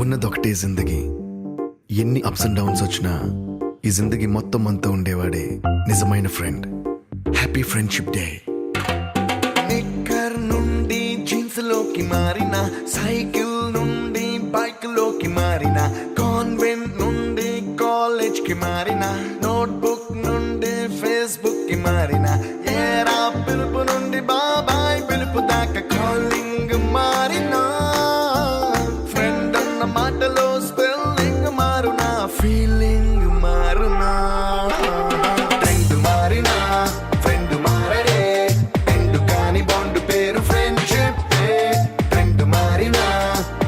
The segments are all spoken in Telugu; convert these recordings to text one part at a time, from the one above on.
ఉన్నదొకటే జిందగీ, ఎన్ని అప్స్ అండ్ డౌన్స్ వచ్చినా ఈ జిందగీ మొత్తం అంతా ఉండేవాడే నిజమైన friend. Happy friendship day. Knicker నుండి జీన్స్ లోకి మారిన, సైకిల్ నుండి బైక్ లోకి మారిన, కాన్వెంట్ నుండి కాలేజ్ కి మారిన, నోట్బుక్ నుండి ఫేస్బుక్ కి మారిన, ఏరా పిలుపు నుండి బాబాయ్ పిలుపు దాకా కాలింగ్ మారిన, ఫ్రెండ్ అన్న మాటలో స్పెల్లింగ్ మారునా, ఫీలింగ్ మారునా, ట్రెండ్ మారినా ఫ్రెండ్ మారడే, ట్రెండ్ కాని బాండ్ పేరు ఫ్రెండ్షిప్. ట్రెండ్ మారినా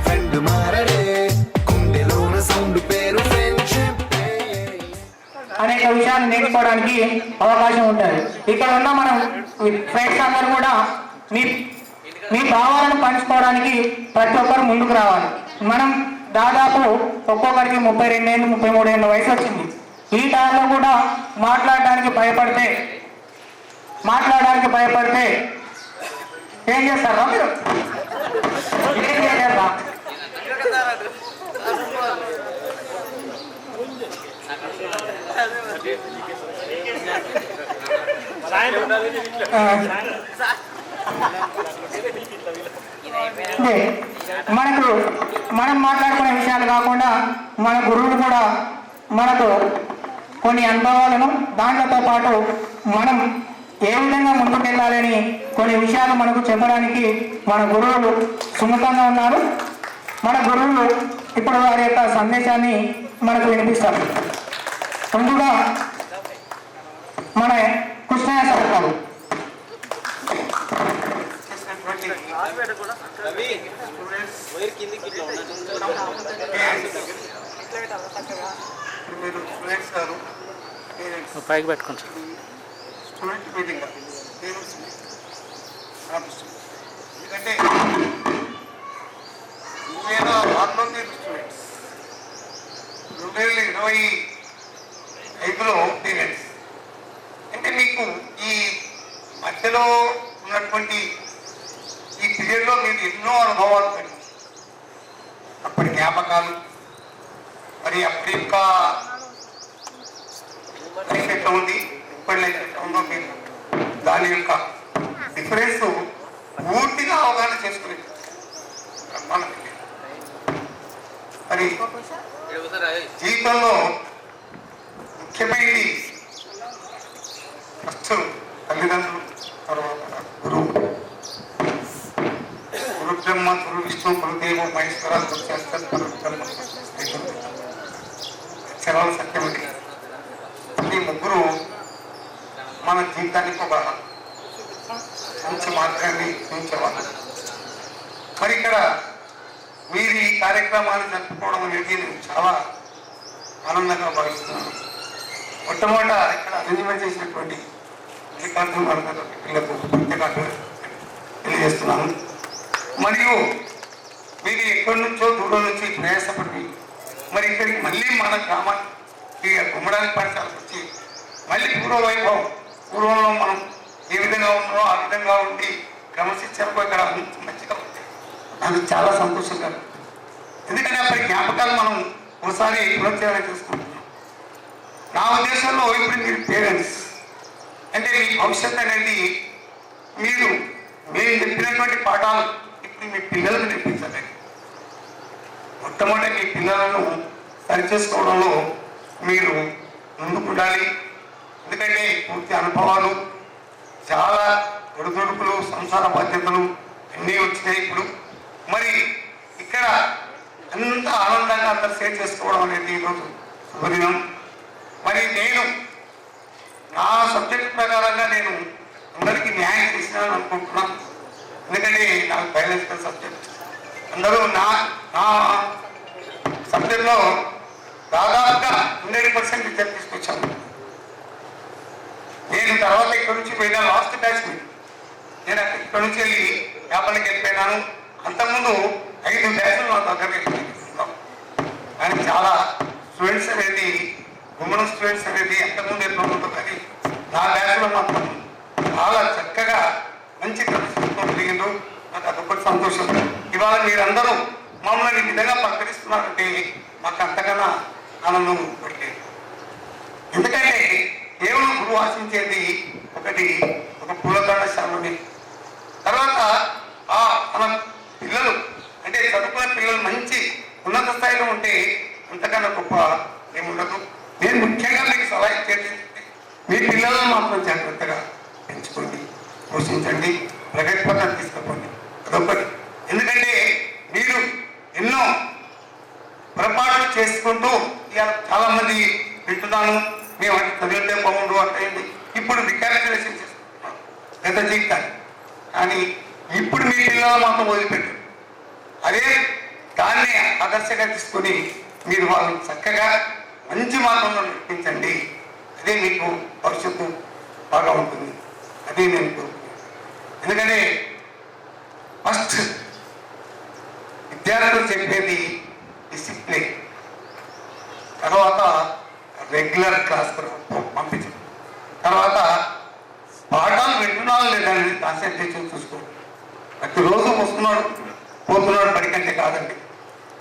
ఫ్రెండ్ మారడే, గుండెలోన సౌండ్ పేరు ఫ్రెండ్షిప్. అనేక విషయాలు నేర్చుకోవడానికి అవకాశం ఉంటుంది. ఇక్కడ ఉన్న మనం ఫ్రెండ్స్ అందరూ కూడా మీ భావాలను పంచుకోవడానికి ప్రతి ఒక్కరు ముందుకు రావాలి. మనం దాదాపు ఒక్కొక్కరికి 32 ఏళ్ళు 33 ఏళ్ళ వయసు వచ్చింది. ఈ టైంలో కూడా మాట్లాడడానికి భయపడితే ఏం చేస్తారా మీరు? ఏం చేయలేదా? మనం మాట్లాడుకునే విషయాలు కాకుండా మన గురువులు కూడా మనకు కొన్ని అనుభవాలను, దాంట్లతో పాటు మనం ఏ విధంగా ముందుకెళ్ళాలని కొన్ని విషయాలు మనకు చెప్పడానికి మన గురువులు సుముఖంగా ఉన్నారు. మన గురువులు ఇప్పుడు వారి యొక్క సందేశాన్ని మనకు వినిపిస్తారు. ముందుగా మన కృష్ణయ్య సార్ గారు. పైకి పెట్టుకోండి. స్టూడెంట్ మీటింగ్ ఎందుకంటే 2021 స్టూడెంట్స్ 2025లో పేరెంట్స్. అంటే మీకు ఈ మధ్యలో ఉన్నటువంటి ఈ పీరియడ్లో మీరు ఎన్నో అనుభవాలు పడి, అప్పటి జ్ఞాపకాలు, మరి అప్పటి యొక్క లైఫ్ ఎట్లా ఉంది, ఇప్పటి లైఫ్ ఎట్లా ఉందో మీరు దాని యొక్క డిఫరెన్స్ పూర్తిగా అవగాహన చేసుకునేది మరి జీవితంలో ముఖ్యమైనది ఫస్ట్ తల్లిదండ్రులు, తర్వాత గురువు. గురు బ్రహ్మ గురు విష్ణు గురుదేవ మహేశ్వర చరణ సత్యమతి. ఈ ముగ్గురు మన జీవితానికి ఒక మంచి మార్గాన్ని చూపించేవాళ్ళు. మరి ఇక్కడ మీరు ఈ కార్యక్రమాన్ని జరుపుకోవడం అనేది నేను చాలా ఆనందంగా భావిస్తున్నాను. మొట్టమొదట ఇక్కడ అరేంజ్మెంట్ చేసినటువంటి పిల్లలకు ప్రత్యేక తెలియజేస్తున్నాను. మరియు మీరు ఎక్కడి నుంచో దూరం నుంచి ప్రయాసపడి మరి ఇక్కడికి మళ్ళీ మన గ్రామానికి గుమ్మడానికి పాఠశాలకు వచ్చి మళ్ళీ పూర్వవైభవం, పూర్వంలో మనం ఏ విధంగా ఉన్నామో ఆ విధంగా ఉండి క్రమశిక్షణకు ఇక్కడ మంచిగా ఉంది. నాకు చాలా సంతోషంగా, ఎందుకంటే అప్పటి జ్ఞాపకాలు మనం ఒకసారి పునశ్చరణ చేసుకుంటున్నాం. నా ఉద్దేశంలో ఇప్పుడు మీరు పేరెంట్స్ అంటే మీ భవిష్యత్తు అనేది మీరు చెప్పినటువంటి పాఠాలు ఇప్పుడు మీ పిల్లలకు నేర్పించాలి. మొట్టమొదటి మీ పిల్లలను సరిచేసుకోవడంలో మీరు ముందుకుండాలి. ఎందుకంటే పూర్తి అనుభవాలు, చాలా ఒడిదుడుకులు, సంసార బాధ్యతలు అన్నీ వచ్చినాయి ఇప్పుడు. మరి ఇక్కడ అంత ఆనందంగా అంతా షేర్ చేసుకోవడం అనేది ఈరోజు శుభదినం. మరి నేను నా సబ్జెక్ట్ ప్రకారంగా నేను అందరికీ న్యాయం చేసినాను అనుకుంటున్నాను. ఎందుకంటే నాకు బయాలజికల్ సబ్జెక్ట్, అందరూ నా సబ్జెక్ట్లో దాదాపుగా 100% రిజల్ట్ తీసుకొచ్చాను. నేను తర్వాత ఇక్కడ నుంచి పోయినా లాస్ట్ బ్యాచ్ నేను ఇక్కడ నుంచి వెళ్ళి వ్యాపారానికి వెళ్ళిపోయినాను. అంతకుముందు 5 బ్యాచ్లు నా దగ్గర కానీ చాలా స్టూడెంట్స్ అనేది ఉమెన్ స్టూడెంట్స్ అనేది అంతకుముందు ఎట్లా ఉంటుందో కానీ నా బ్యాచ్లో మాత్రం చాలా చక్కగా మంచి కలిగిందో నాకు అదొకటి సంతోషం. ఇవాళ మీరందరూ మమ్మల్ని ఈ విధంగా పలకరిస్తున్నారంటే మాకు అంతకన్నా ఆనందం పడలేదు. ఎందుకంటే కేవలం గురువు ఆశించేది ఒక పూలదండ శ్రమని. తర్వాత మన పిల్లలు అంటే చదువుకున్న పిల్లలు మంచి ఉన్నత స్థాయిలో ఉంటే అంతకన్నా గొప్ప ఏముండదు. నేను ముఖ్యంగా మీకు సలహా ఇచ్చేది మీ పిల్లలను మాత్రం జాగ్రత్తగా పెంచుకోండి, పోషించండి, ప్రగతి పథకం తీసుకుపోండి. అదొకటి. ఎందుకంటే మీరు ఎన్నో పొరపాట్లు చేసుకుంటూ ఇవాళ చాలా మంది వింటున్నాను, మేము అంటే చదివితే బాగుండు అంటే ఇప్పుడు రికాల్కులేషన్ చేసుకుంటున్నాం గత జీవితాన్ని. కానీ ఇప్పుడు మీ పిల్లలు మాత్రం వదిలిపెట్టారు. అదే దాన్ని ఆదర్శంగా తీసుకొని మీరు వాళ్ళని చక్కగా మంచి మార్గంలో నడిపించండి. అదే మీకు భవిష్యత్తు బాగా ఉంటుంది. అదే నేను కోరుకుంటున్నాను. ఎందుకంటే ఫస్ట్ విద్యార్థులు చెప్పేది డిసిప్లిన్, తర్వాత రెగ్యులర్ క్లాస్ పంపించడం, తర్వాత పాఠాలు వింటున్నాను లేదని కాన్సన్ట్రేషన్ చూసుకోండి. ప్రతిరోజు వస్తున్నాడు పోతున్నాడు పడికంటే కాదండి.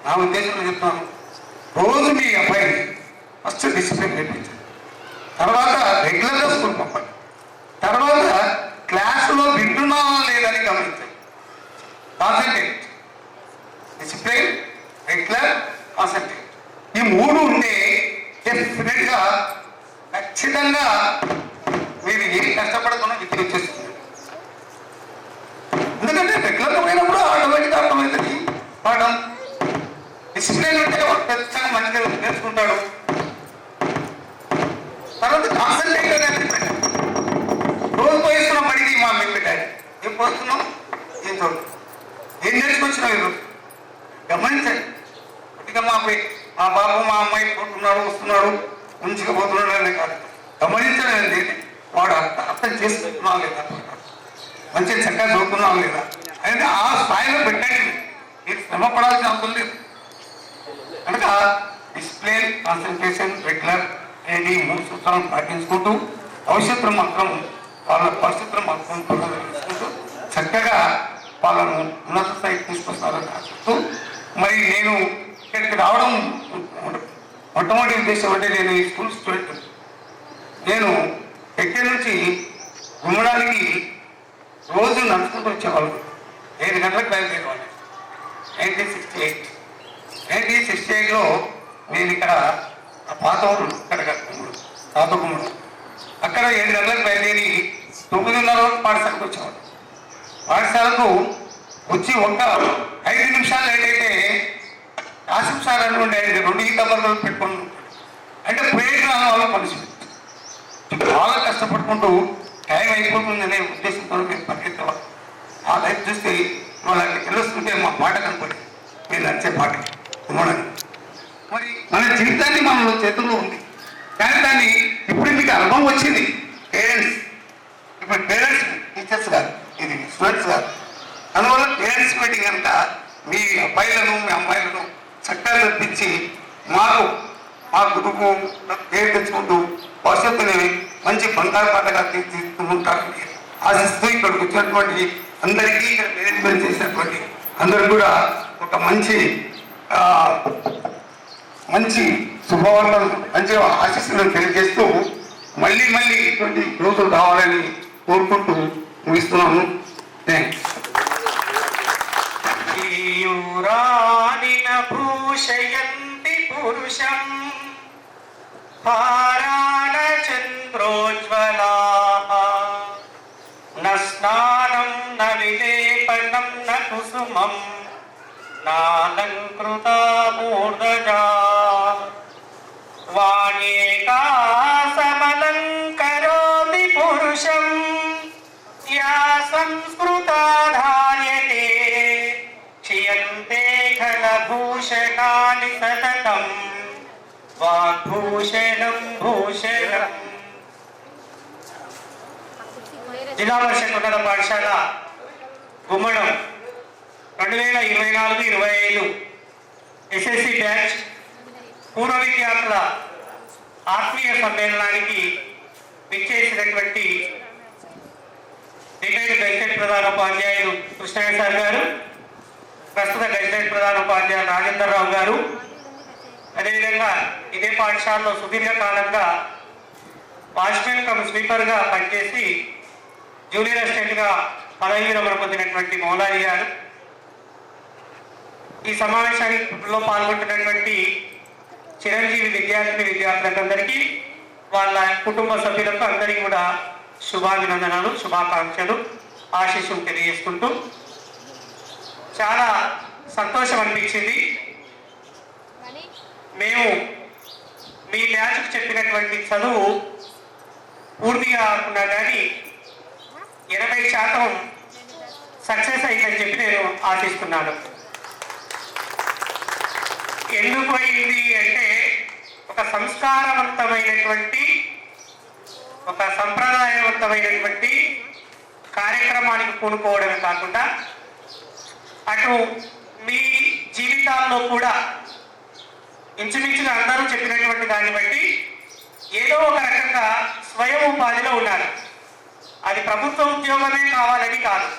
నా ఉద్దేశంలో చెప్తాను, రోజు మీ అబ్బాయిని ఫస్ట్ డిసిప్లిన్ నేర్పించండి, తర్వాత రెగ్యులర్గా స్కూల్ పంపండి, తర్వాత క్లాసులో వింటున్నావా లేదని గమనించండి. Concentrate, discipline, regular, concentrate. ఈ మూడు ఉంటే డెఫినెట్గా ఖచ్చితంగా మీరు ఏం కష్టపడకుండా విద్య వచ్చేస్తుంది. ఎందుకంటే రెగ్యులర్గా పోయినప్పుడు ఆటోమేటిక్గా అర్థమవుతుంది పాఠం. డిసిప్లిన్ ఉంటే ఖచ్చితంగా మంచిగా నేర్చుకుంటాడు. తర్వాత కాన్సన్ట్రేట్ అనేది పెట్టాడు. రోజు పోయిస్తున్నాం పడికి మా అమ్మాయి పెట్టాడు, ఏం పోతున్నాం, ఏం చూడు, ఏం నేర్చుకొచ్చినావు ఈరోజు గమనించండి. కొద్దిగా మా బాబు మా అమ్మాయి పోతున్నాడు వస్తున్నాడు మంచిగా పోతున్నాడు అనే కాదు, గమనించలేదు. వాడు అర్థం చేసుకుంటున్నావు లేదా, మంచిగా చక్కగా చదువుతున్నావు లేదా అనేది ఆ స్థాయిలో పెట్టండి. మీరు శ్రమ పడాల్సిన అవసరం లేదు. కనుక డిసిప్లిన్, కాన్సన్ట్రేషన్, రెగ్యులర్ అనేది 3 సూత్రాలను పాటించుకుంటూ భవిష్యత్తులో మాత్రం తీసుకుంటూ చక్కగా వాళ్ళను ఉన్నత స్థాయికి తీసుకొస్తారని ఆశిస్తూ, మరి నేను ఇక్కడికి రావడం మొట్టమొదటి ఉద్దేశం అంటే నేను ఈ స్కూల్ స్టూడెంట్. నేను ఎక్కడి నుంచి గుమ్మడానికి రోజు నడుచుకుంటూ వచ్చేవాళ్ళు. 7 గంటలకు బయలుదేరేవాళ్ళు. 1968లో నేను ఇక్కడ పాత ఊరు ఇక్కడ పాత గుమ్మడు అక్కడ 7 గంటలకు బయలుదేరి 9:30 వరకు పాఠశాలకు వచ్చేవాడు. పాఠశాలకు వచ్చి 5 నిమిషాలు లేట్ అయితే ఆసిఫ్ సార్ అనుకోండి 2 ఈత బదులు పెట్టుకుని అంటే ప్రేరణ వాళ్ళు పనిష్మెంట్. చాలా కష్టపడుకుంటూ టైం అయిపోతుందనే ఉద్దేశంతో మేము పరిగెత్తేవాళ్ళు. ఆ లైఫ్ చూస్తే వాళ్ళకి తెలుస్తుంటే మా పాట కనపడి మీరు నచ్చే పాట కుమ్మడని. మరి మన జీవితాన్ని మన చేతుల్లో ఉంది, కానీ దాన్ని ఇప్పుడు మీకు అనుభవం వచ్చింది. ఇప్పుడు పేరెంట్స్ టీచర్స్ కాదు, ఇది స్టూడెంట్స్ కాదు. అందువల్ల పేరెంట్స్ మీటింగ్ కనుక మీ అబ్బాయిలను మీ అమ్మాయిలను చక్కగా తెప్పించి మా గురువు పేరు తెచ్చుకుంటూ భవిష్యత్తుని మంచి బంగారు పంటగా తీర్చిదిద్దుకుంటారని ఆశిస్తూ ఇక్కడికి వచ్చినటువంటి అందరికీ ఇక్కడ మేనేజ్మెంట్ చేసినటువంటి అందరూ కూడా ఒక మంచి శుభవార్తలు మంచిగా ఆశిస్తులను తెలియజేస్తూ మళ్ళీ ఇటువంటి రోజులు రావాలని కోరుకుంటూ ముగిస్తున్నాను. థ్యాంక్స్. భూషయంతి పురుషం పారాణ చంద్రోజ్వలా న స్నానం న విలేపనం న కుసుమం నాలంకృతా మూర్ధజా వాణ్యేకా సమలంకరోతి పురుషం యా సంస్కృతా ధార్యతే క్షియంతే ఖలభూషణాని సతతం వాగ్భూషణం భూషణం. జిల్లా పరిషత్ ఉన్నత పాఠశాల గుమ్మడం 2024-25 ఎస్ఎస్సి బ్యాచ్ పూర్వ విద్యార్థుల ఆత్మీయ సమ్మేళనానికి విచ్చేసినటువంటి రిటైర్డ్ బెంకెట్ ప్రధాన ఉపాధ్యాయులు కృష్ణయ్య సార్ గారు, ప్రస్తుత గెజిటెడ్ ప్రధాన ఉపాధ్యాయులు రాజేందర్ రావు గారు, అదేవిధంగా ఇదే పాఠశాలలో సుదీర్ఘకాలంగా వాచ్మెన్ కమ్ స్వీపర్గా పనిచేసి జూనియర్ అసిస్టెంట్గా పదవి విరమణ పొందినటువంటి మౌలాలి గారు, ఈ సమావేశానికి పాల్గొంటున్నటువంటి చిరంజీవి విద్యార్థులందరికీ వాళ్ళ కుటుంబ సభ్యులకు అందరికీ కూడా శుభాభినందనలు, శుభాకాంక్షలు, ఆశీస్సులు తెలియజేసుకుంటూ చాలా సంతోషం అనిపించింది. మేము మీ బ్యాచ్కు చెప్పినటువంటి చదువు పూర్తిగా కాకుండా కానీ 80% సక్సెస్ అయిందని చెప్పి నేను ఆశిస్తున్నాను. ఎందుకు అయింది అంటే ఒక సంస్కారవంతమైనటువంటి, ఒక సంప్రదాయవంతమైనటువంటి కార్యక్రమానికి పూనుకోవడమే కాకుండా అటు మీ జీవితాల్లో కూడా ఇంచుమించుగా అందరూ చెప్పినటువంటి దాన్ని బట్టి ఏదో ఒక రకంగా స్వయం ఉపాధిలో ఉన్నారు. అది ప్రభుత్వ ఉద్యోగమే కావాలని కాదు.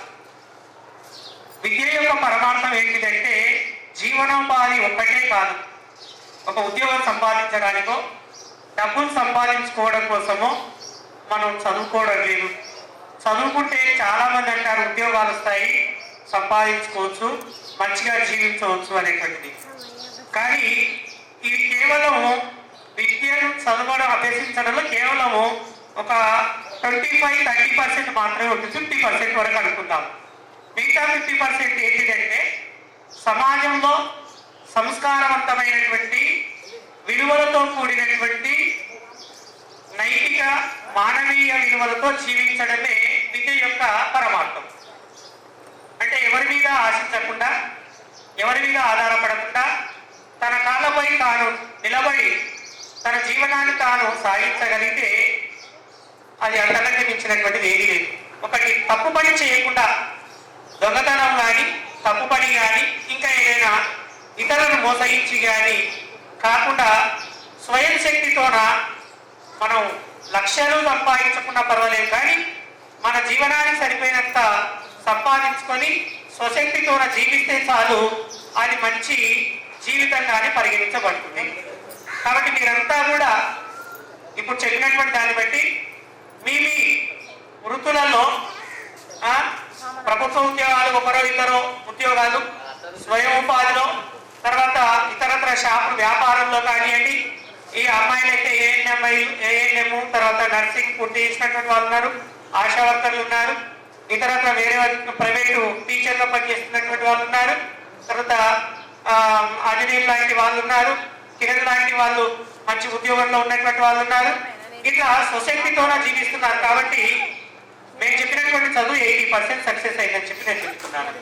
విద్య యొక్క పరమార్థం ఏంటిదంటే జీవనోపాధి ఒక్కటే కాదు. ఒక ఉద్యోగం సంపాదించడానికో డబ్బులు సంపాదించుకోవడం కోసమో మనం చదువుకోవడం లేదు. చదువుకుంటే చాలామంది అంటారు ఉద్యోగాలు వస్తాయి, సంపాదించుకోవచ్చు, మంచిగా జీవించవచ్చు అనేటువంటిది. కానీ ఇది కేవలం విద్యను చదవడం అభ్యసించడంలో కేవలము ఒక 25-30% మాత్రమే ఉంటుంది. 50% వరకు అనుకుందాం. మిగతా 50% ఏంటిదంటే సమాజంలో సంస్కారవంతమైనటువంటి విలువలతో కూడినటువంటి నైతిక మానవీయ విలువలతో జీవించడమే విద్య యొక్క పరమార్థం. అంటే ఎవరి మీద ఆశించకుండా, ఎవరి మీద ఆధారపడకుండా తన కాళ్ళపై తాను నిలబడి తన జీవనాన్ని తాను సాగించగలిగితే అది అంతకంటే మించినటువంటిది ఏది లేదు. ఒకటి తప్పు పని చేయకుండా, దొంగతనం కానీ, తప్పు పని కానీ, ఇంకా ఏదైనా ఇతరులను మోసగించి కానీ కాకుండా స్వయం శక్తితోన మనం లక్ష్యాలు సంపాదించకుండా పర్వాలేదు, కానీ మన జీవనానికి సరిపోయినంత సంపాదించుకొని స్వశక్తితోన జీవిస్తే చాలు, అది మంచి జీవితంగానే పరిగణించబడుతుంది. కాబట్టి మీరంతా కూడా ఇప్పుడు చెప్పినటువంటి దాన్ని బట్టి మీ వృత్తులలో ప్రభుత్వ ఉద్యోగాలు, ఒకరో ఇద్దరు ఉద్యోగాలు, స్వయం ఉపాధిలో, తర్వాత ఇతరత్ర షాపు వ్యాపారంలో కానివ్వండి, ఈ అమ్మాయిలైతే ఏఎన్ఎం తర్వాత నర్సింగ్ పూర్తి చేసినటువంటి వాళ్ళు ఉన్నారు, ఆశా వర్కర్లు ఉన్నారు, ఇతరత్ర వేరే ప్రైవేటు టీచర్గా పనిచేస్తున్నటువంటి వాళ్ళు ఉన్నారు, తర్వాత ఆంజనేయులు లాంటి వాళ్ళు ఉన్నారు, కిరణ్ లాంటి వాళ్ళు మంచి ఉద్యోగంలో ఉన్నటువంటి వాళ్ళు ఉన్నారు. ఇట్లా సొసైటీతోనే జీవిస్తున్నారు. కాబట్టి మేము చెప్పినటువంటి చదువు 80% సక్సెస్ అయిందని చెప్పి నేను చెప్తున్నాను.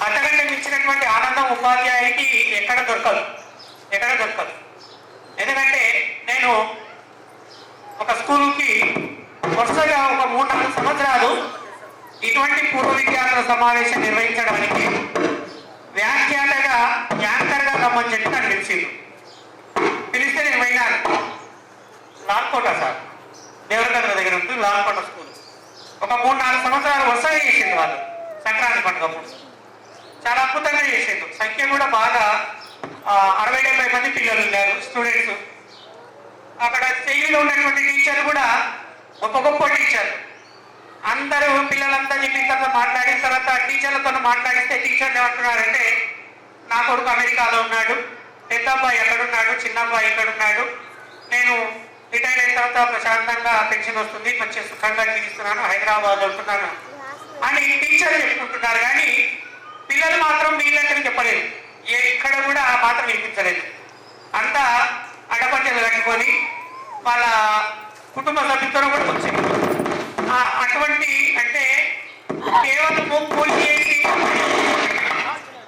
అంతకంటే మించినటువంటి ఆనందం ఉపాధ్యాయుడికి ఎక్కడ దొరకదు. ఎందుకంటే నేను ఒక స్కూల్కి వరుసగా ఒక 3-4 సంవత్సరాలు ఇటువంటి పూర్వ విద్యార్థుల సమావేశం నిర్వహించడానికి వ్యాఖ్యాతగా, యాంకర్గా రమ్మని చెప్పి నన్ను పిలిస్తే నేను పోయినాను. లాల్కోట సార్, దేవరకద్ర దగ్గర ఉంటుంది లాల్కోట స్కూల్. ఒక 3-4 సంవత్సరాలు వరుసగా చేసిండు వాళ్ళు. సంక్రాంతి పండుగప్పుడు చాలా అద్భుతంగా చేసిండు. సంఖ్య కూడా బాగా 60-70 మంది పిల్లలు ఉన్నారు, స్టూడెంట్స్. అక్కడ తెలుగులో ఉన్నటువంటి టీచర్ కూడా గొప్ప టీచర్. అందరూ పిల్లలంతా చెప్పిన తర్వాత మాట్లాడిన తర్వాత టీచర్లతో మాట్లాడిస్తే టీచర్లు ఏమంటున్నారంటే, నా కొడుకు అమెరికాలో ఉన్నాడు, పెద్ద అబ్బాయి ఎక్కడున్నాడు, చిన్న అబ్బాయి ఎక్కడున్నాడు, నేను రిటైర్ అయిన తర్వాత ప్రశాంతంగా పెన్షన్ వస్తుంది, మంచి సుఖంగా జీవిస్తున్నాను, హైదరాబాద్లో ఉంటున్నాను అని టీచర్లు చెప్పుకుంటున్నారు. కానీ పిల్లలు మాత్రం వీళ్ళెక్కడికి చెప్పలేదు. ఎక్కడ కూడా ఆ మాత్రం వినిపించలేదు. అంతా అడపట్టెలు కట్టుకొని వాళ్ళ కుటుంబ సభ్యులతో కూడా వచ్చింది. అటువంటి అంటే కేవలం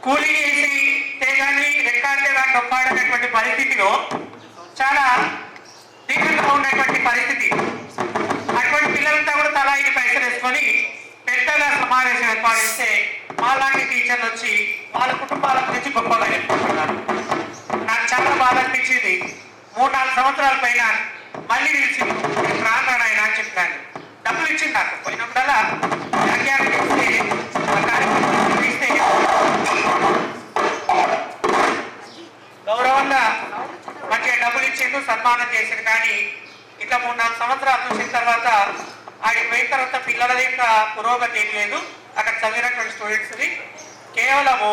కూలీ చేసి తేగాన్ని రెక్కాడితే కానీ నొక్కాడనేటువంటి పరిస్థితిలో చాలా దీక్షగా ఉన్నటువంటి పరిస్థితి. అటువంటి పిల్లలంతా కూడా తలా 5 పైసలు వేసుకొని పెద్దగా సమావేశం ఏర్పాటిస్తే మాలాంటి టీచర్లు వచ్చి వాళ్ళ కుటుంబాల గురించి గొప్పగా చెప్పుకుంటున్నారు. నాకు చాలా బాధ అనిపించింది. 3-4 సంవత్సరాల పైన మళ్ళీ పిలిచి రాను ఆయన అని చెప్పినాను. డబ్బులు ఇచ్చింది నాకు. పోయినప్పుడల్లా వ్యాఖ్యానం ఇస్తే ఆ కార్యక్రమం ఇస్తే చేసిండు, సన్మానం చేసిండు. కానీ ఇట్లా 3-4 సంవత్సరాలు చూసిన తర్వాత ఆడికి పోయిన తర్వాత పిల్లల యొక్క పురోగతి ఏం లేదు. అక్కడ చదివినటువంటి స్టూడెంట్స్ని కేవలము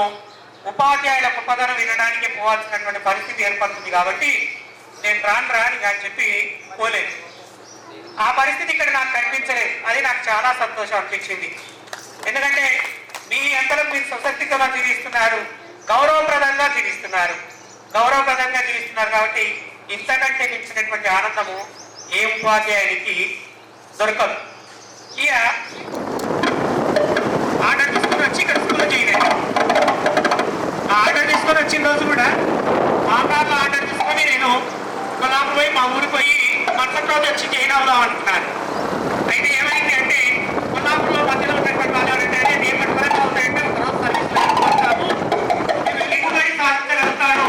ఉపాధ్యాయుల గొప్పదనం వినడానికి పోవాల్సినటువంటి పరిస్థితి ఏర్పడుతుంది. కాబట్టి నేను రాని అని చెప్పి పోలేదు. ఆ పరిస్థితి ఇక్కడ నాకు కనిపించలేదు. అది నాకు చాలా సంతోషం అనిపించింది. ఎందుకంటే మీ అందరం మీరు సశక్తిగా జీవిస్తున్నారు, గౌరవప్రదంగా జీవిస్తున్నారు కాబట్టి ఇంతకంటే మించినటువంటి ఆనందము ఏ ఉపాధ్యాయునికి దొరకదు. ఇక ఆర్డర్ తీసుకొని వచ్చి ఇక్కడ స్కూల్లో చేయలేదు. ఆర్డర్ తీసుకొని వచ్చిన రోజు కూడా మా కాళ్ళ ఆర్డర్ తీసుకొని నేను కొలాపు పోయి మా ఊరికి పోయి మరుసటి రోజు వచ్చి జాయిన్ అవుదాం అనుకున్నాను. అయితే ఏమైంది అంటే కొలాపులో మధ్యలో ఉన్నటువంటి వాళ్ళు ఎవరంటే మేము పట్టుకుని అవుతాయంటే ఒకరోజు సర్వీస్లో వెళ్ళిపోతాము, మేము దిగుబడి సాధించగలుగుతాను,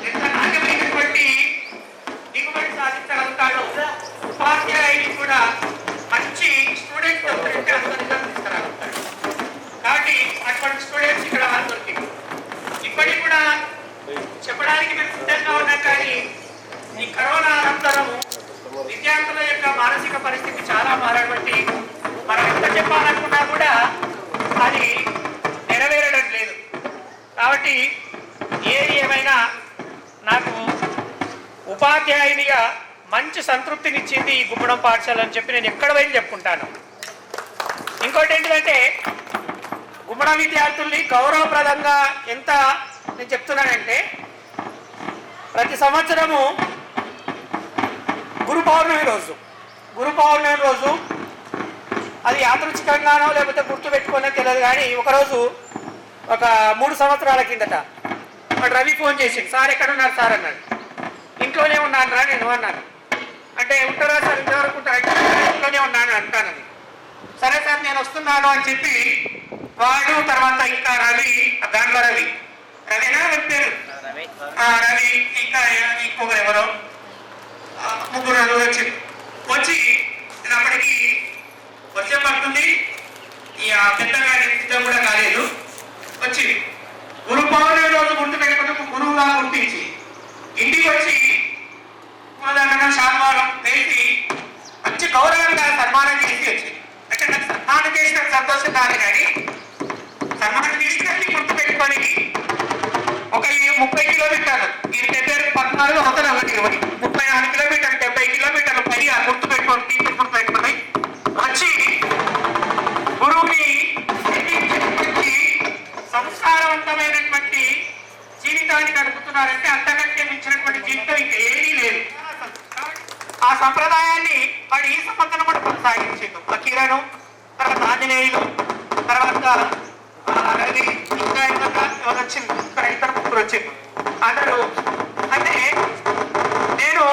ఎంత నాణ్యమైనటువంటి దిగుబడి సాధించగలుగుతాడు, ఉపాధ్యాయుని కూడా మంచి స్టూడెంట్స్ ఎవరంటే అందరిగా తీసుకురాగలుగుతాడు. కాబట్టి అటువంటి స్టూడెంట్స్ ఇక్కడ దొరికింది. ఇప్పటికి కూడా చెప్పడానికి మేము సిద్ధంగా ఉన్నాం. కానీ ఈ కరోనా అనంతరం విద్యార్థుల యొక్క మానసిక పరిస్థితి చాలా మారబట్టి మనం ఎంత చెప్పాలనుకున్నా కూడా అది నెరవేరడం లేదు. కాబట్టి ఏది ఏమైనా నాకు ఉపాధ్యాయునిగా మంచి సంతృప్తినిచ్చింది ఈ గుమ్మడం పాఠశాల అని చెప్పి నేను ఎక్కడ పోయి చెప్పుకుంటాను. ఇంకోటి ఏంటంటే గుమ్మడం విద్యార్థుల్ని గౌరవప్రదంగా ఎంత నేను చెప్తున్నానంటే ప్రతి సంవత్సరము గురు పౌర్ణమి రోజు అది యాదృచ్ఛికంగానో లేకపోతే గుర్తు పెట్టుకునే తెలియదు. కానీ ఒకరోజు ఒక 3 సంవత్సరాల కిందట వాడు రవి ఫోన్ చేసింది, సార్ ఎక్కడ ఉన్నారు సార్ అన్నాడు. ఇంట్లోనే ఉన్నాను రా నేను అన్నాను. అంటే ఉంటారా సార్, ఇంతవరకు ఇంట్లోనే ఉన్నాను అంటాను. సరే సార్ నేను వస్తున్నాను అని చెప్పి వాడు తర్వాత ఇంకా రవి, దాంట్లో రవినా పేరు రవి, ఇంకా ఇంకొకరు ఎవరో 3 వచ్చి అప్పటికి వర్షం పడుతుంది, ఈ పెద్దగా సిద్ధం కూడా కాలేదు. వచ్చి గురు పౌర్ణమి రోజు గుర్తు పెట్టుకుంటూ గురువుగా గుర్తించి ఇంటికి వచ్చి శాల్వారం వేసి మంచి గౌరవంగా సన్మానం చేసి వచ్చి, అంటే నాకు సన్మానం చేసిన సంతోషం కాదు, కానీ సన్మానం తీసుకెళ్ళి గుర్తు పెట్టుకొని ఒక 30 కిలోమీటర్లు ఈ చెప్పారు 14 అవతల 20 34 కిలోమీటర్లు 70 కిలోమీటర్లు పైగా గుర్తు పెట్టుకొని టీచర్ గుర్తు పెట్టుకొని వచ్చి గురువుని సంస్కారవంతమైనటువంటి జీవితాన్ని గడుపుతున్నారంటే అంతకంటే మించినటువంటి జీవితం ఇంకా ఏదీ లేదు. ఆ సంప్రదాయాన్ని వాడు ఈ సంవత్సరం కూడా కొనసాగించిండు. కిరణ్, తర్వాత ఆంజనేయులు, తర్వాత రవి, ఇంకా ఎవరు వచ్చింది, ఇక్కడ 2 వచ్చింది అందరూ. అంటే నేను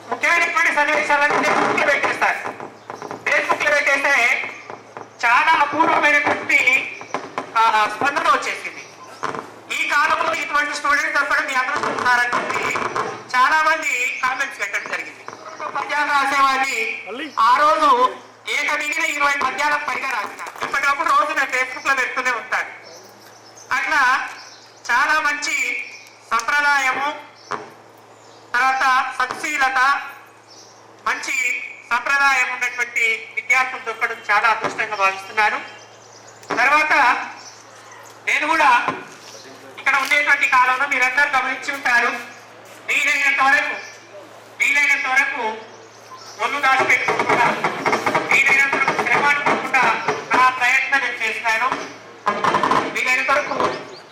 ముఖ్యమైనటువంటి సన్నివేశాలను ఫేస్బుక్లో పెట్టేస్తాను. ఫేస్బుక్లో పెట్టేస్తే చాలా అపూర్వమైనటువంటి స్పందన వచ్చేసింది. ఈ కాలంలో ఇటువంటి స్టూడెంట్స్ దొరకడం మీ అందరూ చూస్తున్నారని చెప్పి చాలా మంది కామెంట్స్ పెట్టడం జరిగింది. పద్యాలు రాసేవాడిని ఆ రోజు మిగిలిన 20 పద్యాలకు పైగా రాసిన. ఇప్పటికప్పుడు రోజు నేను ఫేస్బుక్ లో పెడుతూనే ఉంటాను. అట్లా చాలా మంచి సంప్రదాయము, తర్వాత సత్శీలత, మంచి సంప్రదాయం ఉన్నటువంటి విద్యార్థులు దొరకడం చాలా అదృష్టంగా భావిస్తున్నాను. తర్వాత నేను కూడా ఇక్కడ ఉండేటువంటి కాలంలో మీరందరూ గమనించి ఉంటారు, వీలైనంత వరకు ఒళ్ళు దాచిపెట్టుకోకుండా వీలైనంత వరకు శ్రమ అనుకోకుండా నా ప్రయత్నం నేను చేసినాను. వీలైనంత వరకు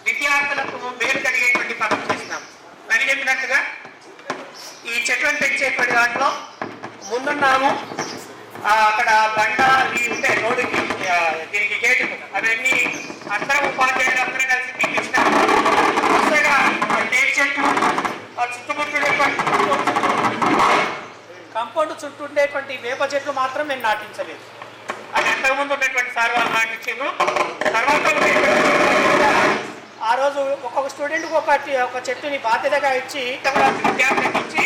విద్యార్థులకు మేలు కలిగేటువంటి పనులు చేసినాం. అని చెప్పినట్టుగా ఈ చెట్లను పెంచేటువంటి దాంట్లో ముందున్నాము. అక్కడ బండ ఉంటే రోడ్డుకి దీనికి గేటుకు అవన్నీ అందరం ఉపాధ్యాయులు అందరూ కలిసి తీపిచ్చినాము. కొత్తగా టేక్ చెట్లు కాంపౌండ్ చుట్టూ ఉండేటువంటి వేప చెట్లు మాత్రం నేను నాటించలేదు. అది అంతకుముందు ఉన్నటువంటి సార్ వాళ్ళు నాటించారు. తర్వాత ఆ రోజు ఒక్కొక్క స్టూడెంట్కి ఒక చెట్టుని బాధ్యతగా ఇచ్చి విద్యార్థులకు ఇచ్చి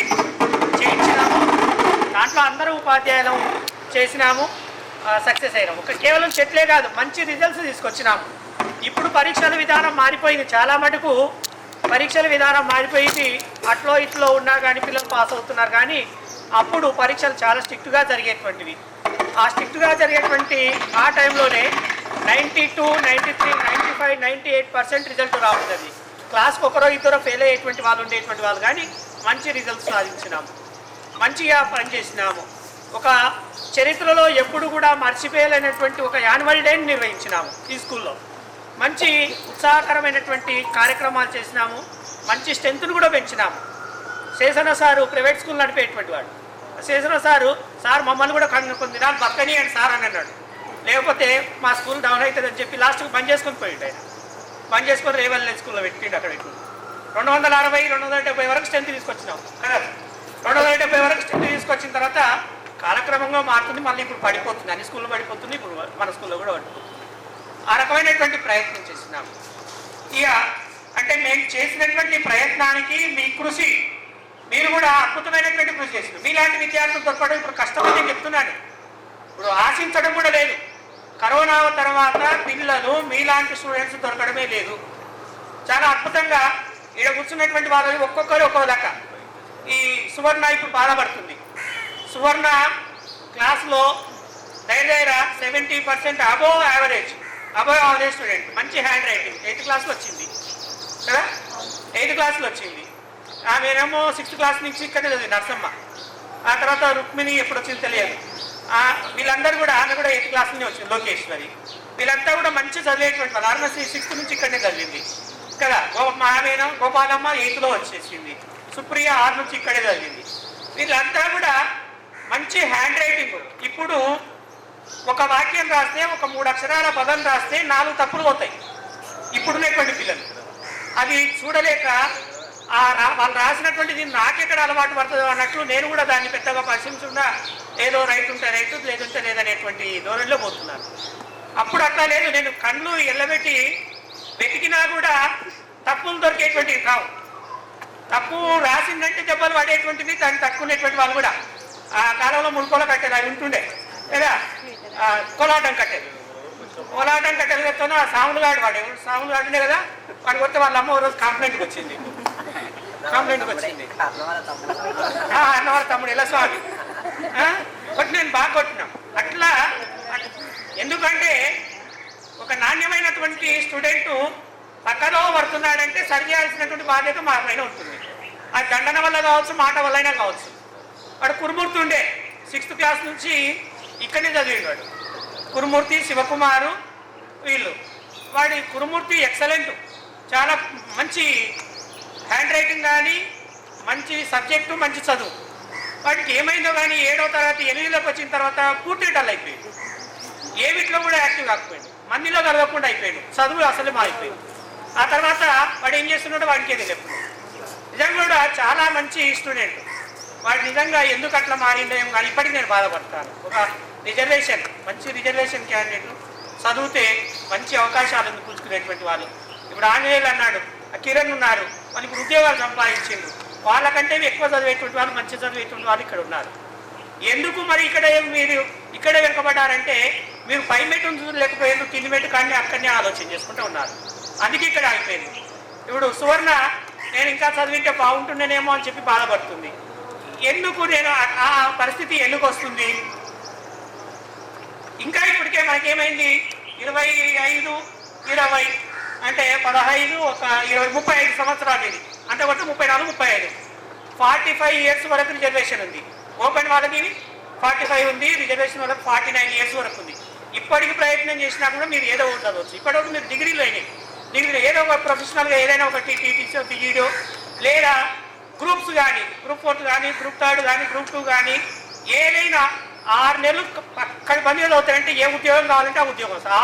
చేయించినాము. దాంట్లో అందరూ ఉపాధ్యాయులు చేసినాము, సక్సెస్ అయినాము. కేవలం చెట్లే కాదు, మంచి రిజల్ట్స్ తీసుకొచ్చినాము. ఇప్పుడు పరీక్షల విధానం మారిపోయింది. చాలా మటుకు పరీక్షల విధానం మారిపోయింది. అట్లో ఇట్లో ఉన్నా కానీ పిల్లలు పాస్ అవుతున్నారు. కానీ అప్పుడు పరీక్షలు చాలా స్ట్రిక్ట్గా జరిగేటువంటివి. ఆ స్ట్రిక్ట్గా జరిగేటువంటి ఆ టైంలోనే 92, 93, 95, 98% రిజల్ట్ రావుతుంది. క్లాస్కి ఒకరో ఇద్దరో ఫెయిల్ అయ్యేటువంటి వాళ్ళు ఉండేటువంటి వాళ్ళు, కానీ మంచి రిజల్ట్స్ సాధించినాము, మంచిగా పనిచేసినాము. ఒక చరిత్రలో ఎప్పుడు కూడా మర్చిపోయలేనటువంటి ఒక యాన్యువల్ డేని నిర్వహించినాము. ఈ స్కూల్లో మంచి ఉత్సాహకరమైనటువంటి కార్యక్రమాలు చేసినాము, మంచి స్ట్రెంత్ను కూడా పెంచినాము. శేషన్న సారు ప్రైవేట్ స్కూల్ నడిపేటువంటి వాడు. శేషన్న సార్ మమ్మల్ని కూడా కొన్ని దినాలు బతకని అని సార్ అని అన్నాడు. లేకపోతే మా స్కూల్ డౌన్ అవుతుందని చెప్పి లాస్ట్కి బంద్ చేసుకొని పోయిండు. ఆయన బంద్ చేసుకొని రేవల్ స్కూల్లో పెట్టిండు. అక్కడ పెట్టి 260, 270 వరకు స్ట్రెంత్ తీసుకొచ్చినాం కదా. 270 వరకు స్ట్రెంత్ తీసుకొచ్చిన తర్వాత కాలక్రమంగా మారుతుంది. మళ్ళీ ఇప్పుడు పడిపోతుంది, అన్ని స్కూల్లో పడిపోతుంది. ఇప్పుడు మన స్కూల్లో కూడా పడిపోతుంది. ఆ రకమైనటువంటి ప్రయత్నం చేసినాము. ఇక అంటే మేము చేసినటువంటి ప్రయత్నానికి మీ కృషి, మీరు కూడా అద్భుతమైనటువంటి కృషి చేసినారు. మీలాంటి విద్యార్థులు దొరకడం ఇప్పుడు కష్టమని నేను చెప్తున్నాను. ఇప్పుడు ఆశించడం కూడా లేదు. కరోనా తర్వాత పిల్లలు మీలాంటి స్టూడెంట్స్ దొరకడమే లేదు. చాలా అద్భుతంగా ఇక్కడ కూర్చున్నటువంటి వాళ్ళు ఒక్కొక్కరు ఒక్కో లెక్క. ఈ సువర్ణ ఇప్పుడు బాధపడుతుంది. సువర్ణ క్లాస్లో దగ్గర 70% అబోవ్ యావరేజ్ స్టూడెంట్, మంచి హ్యాండ్ రైటింగ్. 8th క్లాస్లో వచ్చింది కదా, 8th క్లాస్లో వచ్చింది. ఆమెనేమో 6th క్లాస్ నుంచి ఇక్కడే చదివింది నర్సమ్మ. ఆ తర్వాత రుక్మిణి ఎప్పుడు వచ్చింది తెలియదు. వీళ్ళందరూ కూడా, ఆమె కూడా 8th క్లాస్ నుంచి వచ్చింది, లోకేశ్వరి. వీళ్ళంతా కూడా మంచి చదివేటువంటి వాళ్ళు. ఆర్మసి 6th నుంచి ఇక్కడనే చదివింది కదా. ఆమెను గోపాలమ్మ 8th వచ్చేసింది. సుప్రియ 6 నుంచి ఇక్కడే చదివింది. వీళ్ళంతా కూడా మంచి హ్యాండ్ రైటింగ్. ఇప్పుడు ఒక వాక్యం రాస్తే, ఒక 3 అక్షరాల పదం రాస్తే 4 తప్పులు పోతాయి ఇప్పుడున్నటువంటి పిల్లలు. అవి చూడలేక వాళ్ళు రాసినటువంటిది నాకెక్కడ అలవాటు పడుతుందో అన్నట్లు నేను కూడా దాన్ని పెద్దగా పరిశీలించకుండా ఏదో రైట్ ఉంటే రైట్, లేదంటే లేదనేటువంటి ధోరణిలో పోతున్నాను. అప్పుడు అట్లా లేదు. నేను కళ్ళు ఎల్లబెట్టి వెతికినా కూడా తప్పులు దొరికేటువంటివి కావు. తప్పు రాసిందంటే దెబ్బలు పడేటువంటివి, దాన్ని తక్కువనేటువంటి వాళ్ళు కూడా. ఆ కాలంలో ముడుకోల కట్టేది అవి ఉంటుండే లేదా, కోలాటం కట్టేది. కోలాటం కట్టేది చెప్తాను. ఆ సాములుగాడు వాడేవాడు, సాములుగాడునే కదా. వాడికి వస్తే వాళ్ళ అమ్మ రోజు కంప్లైంట్కి వచ్చింది. అన్నవాళ్ళ తమ్ముడు ఇలా స్వామి కొట్టి నేను బాగా కొట్టినాం. అట్లా ఎందుకంటే ఒక నాణ్యమైనటువంటి స్టూడెంట్ పక్కలో పడుతున్నాడంటే సరి చేయాల్సినటువంటి బాధ్యత మా పైన ఉంటుంది. అది దండన వల్ల కావచ్చు, మాట వల్ల అయినా కావచ్చు. వాడు కురుమూర్తి ఉండే 6th క్లాస్ నుంచి ఇక్కడనే చదివాడు. కురుమూర్తి, శివకుమారు వీళ్ళు. వాడి కురుమూర్తి ఎక్సలెంట్, చాలా మంచి హ్యాండ్ రైటింగ్ కానీ, మంచి సబ్జెక్టు, మంచి చదువు. వాటికి ఏమైందో కానీ 7వ తరగతి 8లోకి వచ్చిన తర్వాత పూర్తి డల్ అయిపోయింది. ఏ వీటిలో కూడా యాక్టివ్ కాకపోయింది, మందిలో కలగకుండా అయిపోయాడు, చదువు అసలు మారిపోయింది. ఆ తర్వాత వాడు ఏం చేస్తున్నాడో వాడికే తెలియదు. నిజంగా కూడా చాలా మంచి స్టూడెంట్. వాడు నిజంగా ఎందుకు అట్లా మారిండేమో కానీ ఇప్పటికి నేను బాధపడతాను. ఒక రిజర్వేషన్, మంచి రిజర్వేషన్ క్యాండిడేట్, చదివితే మంచి అవకాశాలను పుచ్చుకునేటువంటి వాళ్ళు. ఇప్పుడు ఆంజనేయులు అన్నాడు, కిరణ్ ఉన్నారు, వాళ్ళు ఇప్పుడు ఉద్యోగాలు సంపాదించిండ్రు. వాళ్ళకంటే ఎక్కువ చదివేటువంటి వాళ్ళు, మంచి చదివేటువంటి వాళ్ళు ఇక్కడ ఉన్నారు. ఎందుకు మరి మీరు ఇక్కడే వెనుకబడ్డారంటే మీరు పై మెట్టును చూడలేకపోయారు, కింది మెట్టు కానీ అక్కడనే ఆలోచన చేసుకుంటూ ఉన్నారు. అందుకే ఇక్కడ ఆగిపోయింది. ఇప్పుడు సువర్ణ నేను ఇంకా చదివింటే బాగుంటుండేనేమో అని చెప్పి బాధపడుతుంది. ఎందుకు నేను ఆ పరిస్థితి ఎందుకు వస్తుంది? ఇంకా ఇప్పటికే మనకేమైంది, 25, 20 అంటే 15, ఒక 20, 35 సంవత్సరాలు. ఇది అంటే ఒకటి 34, 35, 45 years వరకు రిజర్వేషన్ ఉంది. ఓపెన్ వాళ్ళకి 45 ఉంది, రిజర్వేషన్ వాళ్ళకి 49 years వరకు ఉంది. ఇప్పటికి ప్రయత్నం చేసినా కూడా మీరు ఏదో ఒకటి చదవచ్చు. ఇప్పటివరకు మీరు డిగ్రీలో అయినాయి, డిగ్రీలో ఏదో ఒక ప్రొఫెషనల్గా ఏదైనా ఒక టీటీసీ, పీజీడో, లేదా గ్రూప్స్ కానీ, గ్రూప్ 4 కానీ, గ్రూప్ 3 కానీ, గ్రూప్ 2 కానీ, ఏదైనా 6 నెలలు అక్కడ పని అవుతారంటే ఏ ఉద్యోగం కావాలంటే ఆ ఉద్యోగం వస్తుంది.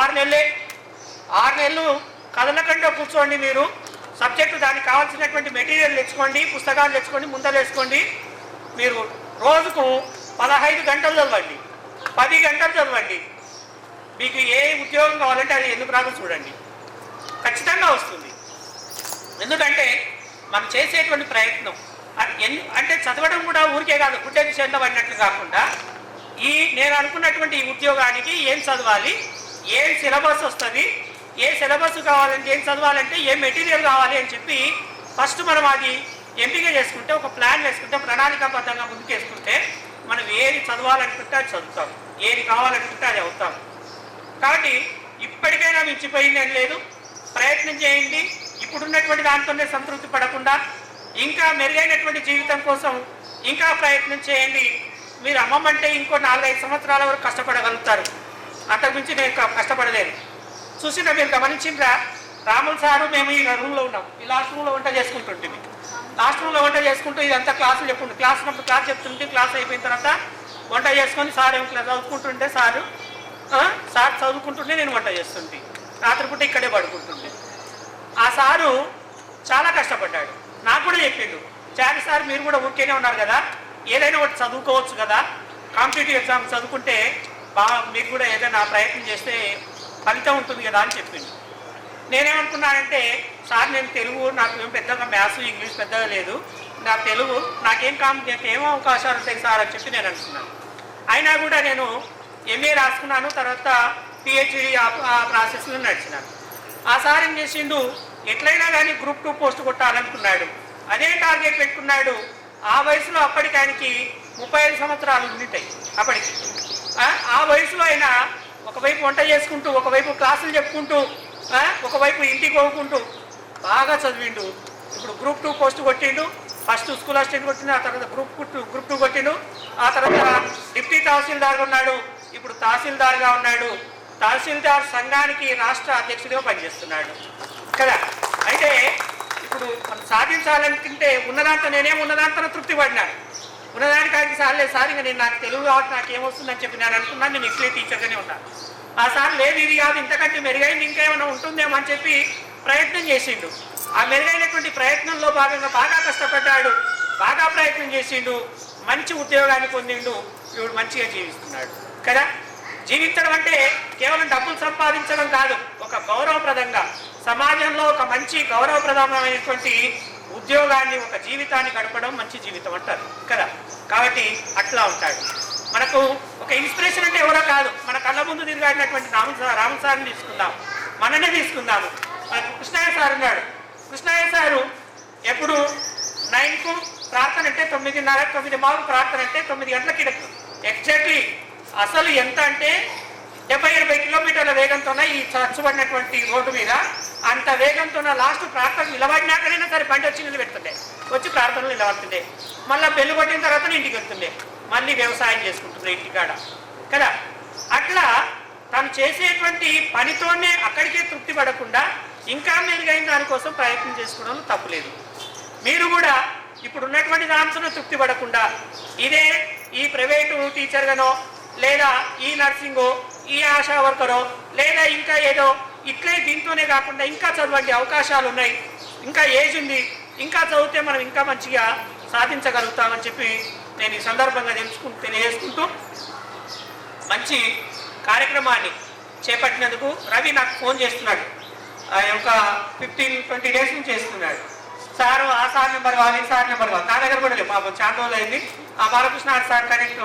6 నెలలు కదలకుండా కూర్చోండి. మీరు సబ్జెక్టు దానికి కావాల్సినటువంటి మెటీరియల్ తెచ్చుకోండి, పుస్తకాలు తెచ్చుకోండి, ముందలు వేసుకోండి. మీరు రోజుకు 15 గంటలు చదవండి, 10 గంటలు చదవండి. మీకు ఏ ఉద్యోగం కావాలంటే అది ఎందుకు రాదో చూడండి, ఖచ్చితంగా వస్తుంది. ఎందుకంటే మనం చేసేటువంటి ప్రయత్నం అంటే చదవడం కూడా ఊరికే కాదు, గుడ్డెకి చెంద పడినట్లు కాకుండా నేను అనుకున్నటువంటి ఈ ఉద్యోగానికి ఏం చదవాలి, ఏం సిలబస్ వస్తుంది, ఏ సిలబస్ కావాలంటే, ఏం చదవాలంటే ఏ మెటీరియల్ కావాలి అని చెప్పి ఫస్ట్ మనం అది ఎంపిక చేసుకుంటే, ఒక ప్లాన్ వేసుకుంటే, ప్రణాళికాబద్ధంగా ముందుకేసుకుంటే మనం ఏది చదవాలనుకుంటే అది చదువుతాం, ఏది కావాలనుకుంటే అది అవుతాం. కాబట్టి ఇప్పటికైనా మించిపోయింది అని లేదు, ప్రయత్నం చేయండి. ఇప్పుడున్నటువంటి దాంతోనే సంతృప్తి పడకుండా ఇంకా మెరుగైనటువంటి జీవితం కోసం ఇంకా ప్రయత్నం చేయండి. మీరు అమ్మమ్మంటే ఇంకో 4-5 సంవత్సరాల వరకు కష్టపడగలుగుతారు, అంతకుమించి నేను కష్టపడలేదు. చూసినా మీరు గమనించిండ్రా, రాములు సారు మేము ఈ రూమ్లో ఉన్నాం, ఈ లాస్ట్ రూమ్లో వంట చేసుకుంటుంటుంది. లాస్ట్ రూమ్లో వంట చేసుకుంటూ ఇదంతా క్లాసులు చెప్పుకుంటు, క్లాస్ చెప్తుంటే క్లాస్ అయిపోయిన తర్వాత వంట చేసుకొని సార్ ఏం చదువుకుంటుంటే సార్ చదువుకుంటుంటే నేను వంట చేస్తుంటే రాత్రిపూట ఇక్కడే పడుకుంటుండే. ఆ సారు చాలా కష్టపడ్డాడు, నాకు కూడా చెప్పిండు, చారి సార్ మీరు కూడా ఊరికేనే ఉన్నారు కదా, ఏదైనా ఒకటి చదువుకోవచ్చు కదా, కాంపిటేటివ్ ఎగ్జామ్ చదువుకుంటే బాగా మీకు కూడా ఏదైనా ప్రయత్నం చేస్తే ఫలితం ఉంటుంది కదా అని చెప్పిండు. నేనేమనుకున్నానంటే, సార్ నేను తెలుగు, నాకు ఏం పెద్దగా మ్యాథ్స్ ఇంగ్లీష్ పెద్దగా లేదు, నా తెలుగు నాకేమో అవకాశాలు ఉంటాయి సార్ అని చెప్పి నేను అనుకున్నాను. అయినా కూడా నేను ఎంఏ రాసుకున్నాను, తర్వాత పిహెచ్డి ఆ ప్రాసెస్లో నడిచినాను. ఆ సార్ ఏం చేసిండు, ఎట్లయినా కానీ గ్రూప్ 2 పోస్ట్ కొట్టాలనుకున్నాడు, అదే టార్గెట్ పెట్టుకున్నాడు. ఆ వయసులో అప్పటికి ఆయనకి 35 సంవత్సరాలు ఉంటాయి. అప్పటికి ఆ వయసులో అయినా ఒకవైపు వంట చేసుకుంటూ, ఒకవైపు క్లాసులు చెప్పుకుంటూ, ఒకవైపు ఇంటికి పోకుంటూ బాగా చదివిండు. ఇప్పుడు గ్రూప్ 2 పోస్ట్ కొట్టిండు. ఫస్ట్ స్కూల్ అసిస్టెంట్ కొట్టిండు, ఆ తర్వాత గ్రూప్ 2 కొట్టిండు. ఆ తర్వాత డిప్యూటీ తహసీల్దార్ ఉన్నాడు, ఇప్పుడు తహసీల్దార్గా ఉన్నాడు. తహసీల్దార్ సంఘానికి రాష్ట్ర అధ్యక్షుడిగా పనిచేస్తున్నాడు కదా. అయితే ఇప్పుడు మనం సాధించాలనుకుంటే ఉన్నదాంతో ఉన్నదాంతో తృప్తి పడినాను. ఉన్నదానికి ఆయనకి సార్లేదు సార్, ఇంకా నేను నాకు తెలుగు కాబట్టి నాకు ఏమొస్తుందని చెప్పి నేను అనుకున్నాను, నేను ఇట్లే టీచర్గానే ఉన్నాను. ఆ సార్ లేదు ఇది కాదు, ఇంతకంటే మెరుగైంది ఇంకేమైనా ఉంటుందేమో అని చెప్పి ప్రయత్నం చేసిండు. ఆ మెరుగైనటువంటి ప్రయత్నంలో భాగంగా బాగా కష్టపడ్డాడు, బాగా ప్రయత్నం చేసిండు, మంచి ఉద్యోగాన్ని పొందిండు. ఇప్పుడు మంచిగా జీవిస్తున్నాడు కదా. జీవించడం అంటే కేవలం డబ్బులు సంపాదించడం కాదు, ఒక గౌరవప్రదంగా సమాజంలో ఒక మంచి గౌరవప్రదమైనటువంటి ఉద్యోగాన్ని, ఒక జీవితాన్ని గడపడం మంచి జీవితం అంటారు కదా. కాబట్టి అట్లా ఉంటాడు. మనకు ఒక ఇన్స్పిరేషన్ అంటే ఎవరో కాదు, మన కళ్ళ ముందు తిరిగాడినటువంటి రాములు సార్ని తీసుకుందాం, మననే తీసుకుందాము. మనకు కృష్ణయ్య సార్ ఉన్నాడు. కృష్ణయ్య సారు ఎప్పుడు 9కు ప్రార్థన అంటే 9:30, 9 మాకు ప్రార్థన అంటే 9 గంటలకి ఇడకు ఎగ్జాక్ట్లీ. అసలు ఎంత అంటే 70-80 కిలోమీటర్ల వేగంతో ఈ చచ్చుబడినటువంటి రోడ్డు మీద అంత వేగంతో లాస్ట్ ప్రార్థన నిలబడినాకనైనా సరే బండి వచ్చి నిలబెడుతుండే, వచ్చి ప్రార్థనలు నిలబడుతుండే, మళ్ళీ బెల్లు కొట్టిన తర్వాత ఇంటికి వెళ్తుండే, మళ్ళీ వ్యవసాయం చేసుకుంటుండే ఇంటికాడ కదా. అట్లా తను చేసేటువంటి పనితోనే అక్కడికే తృప్తి పడకుండా ఇంకా మెరుగైన దానికోసం ప్రయత్నం చేసుకోవడం తప్పులేదు. మీరు కూడా ఇప్పుడు ఉన్నటువంటి దాంతో తృప్తి పడకుండా ఇదే ఈ ప్రైవేటు టీచర్గానో, లేదా ఈ నర్సింగో, ఈ ఆశా వర్కరో, లేదా ఇంకా ఏదో ఇట్లే దీంతోనే కాకుండా ఇంకా చదవండి, అవకాశాలు ఉన్నాయి, ఇంకా ఏజ్ ఉంది, ఇంకా చదివితే మనం ఇంకా మంచిగా సాధించగలుగుతామని చెప్పి నేను ఈ సందర్భంగా తెలియజేసుకుంటూ మంచి కార్యక్రమాన్ని చేపట్టినందుకు రవి నాకు ఫోన్ చేస్తున్నాడు. ఒక 15-20 డేస్ నుంచి చేస్తున్నాడు. సారు ఆ సార్ నెంబర్ కావాలి, ఈ సార్ నెంబర్ కావాలి, నా దగ్గర కూడా లేవు పాపం, చాలా రోజులు అయింది. ఆ బాలకృష్ణ సార్ కనెక్ట్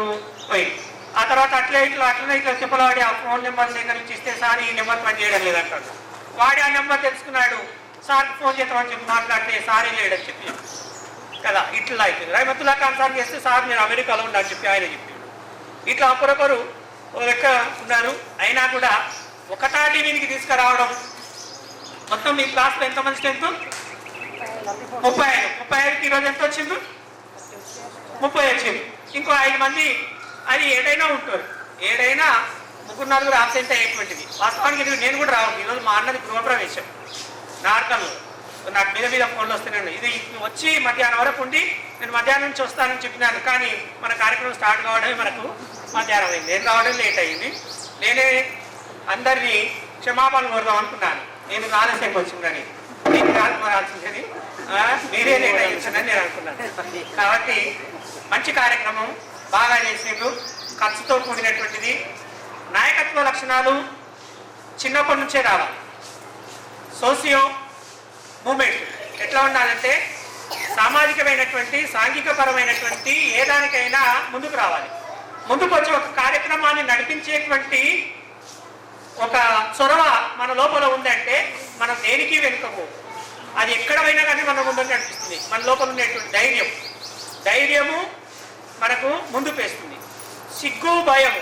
పోయింది. ఆ తర్వాత అట్లనే ఇట్లా చెప్పలవాడి ఆ ఫోన్ నెంబర్ సేకరించి ఇస్తే సార్ ఈ నెంబర్ పని చేయడం లేదంటాడు. వాడి ఆ నెంబర్ తెలుసుకున్నాడు, సార్కి ఫోన్ చేస్తామని చెప్పి మాట్లాడితే సారీ లేడని చెప్పి కదా. ఇట్లా అయిపోయింది. రహమతుల్లా ఖాన్ సార్ చేస్తే సార్ నేను అమెరికాలో ఉండని చెప్పి ఆయన చెప్పాడు. ఇట్లా ఒకరొకరు ఓ లెక్క ఉన్నారు. అయినా కూడా ఒకటాటి దీనికి తీసుకురావడం. మొత్తం మీ క్లాస్లో ఎంతమంది స్ట్రెంత్? 35. ఈరోజు ఎంత వచ్చింది? 30 వచ్చింది. ఇంకో 5 మంది అది ఏడైనా ఉంటారు, ఏడైనా 3-4 ఆబ్సెంట్ అయ్యేటువంటిది. వాస్తవానికి నేను కూడా రావాలి. ఈరోజు మా అన్నది గృహప్రవేశం నార్కల్లో, నాకు మీద ఫోన్లు వస్తున్నాయి. ఇది వచ్చి మధ్యాహ్నం వరకు ఉండి నేను మధ్యాహ్నం నుంచి వస్తానని చెప్పినాను, కానీ మన కార్యక్రమం స్టార్ట్ కావడమే మనకు మధ్యాహ్నం అయింది. నేను రావడం లేట్ అయింది. నేనే అందరినీ క్షమాపణ కోరుదాం అనుకున్నాను. నేను ఆలస్యంకి వచ్చిందని, నేను రాల్సిందని, మీరే లేట్ అయ్యిందని నేను అనుకున్నాను. కాబట్టి మంచి కార్యక్రమం బాగా చేసిండ్రు, ఖర్చుతో కూడినటువంటిది. నాయకత్వ లక్షణాలు చిన్నప్పటి నుంచే రావాలి. సోషియో మూమెంట్ ఎట్లా ఉండాలంటే సామాజికమైనటువంటి, సాంఘికపరమైనటువంటి ఏ దానికైనా ముందుకు రావాలి. ముందుకు వచ్చి ఒక కార్యక్రమాన్ని నడిపించేటువంటి ఒక చొరవ మన లోపల ఉందంటే మనం దేనికి వెనుకపో. అది ఎక్కడ పోయినా కానీ మన ముందు కనిపిస్తుంది. మన లోపల ఉండేటువంటి ధైర్యము మనకు ముందు పేస్తుంది. సిగ్గు భయము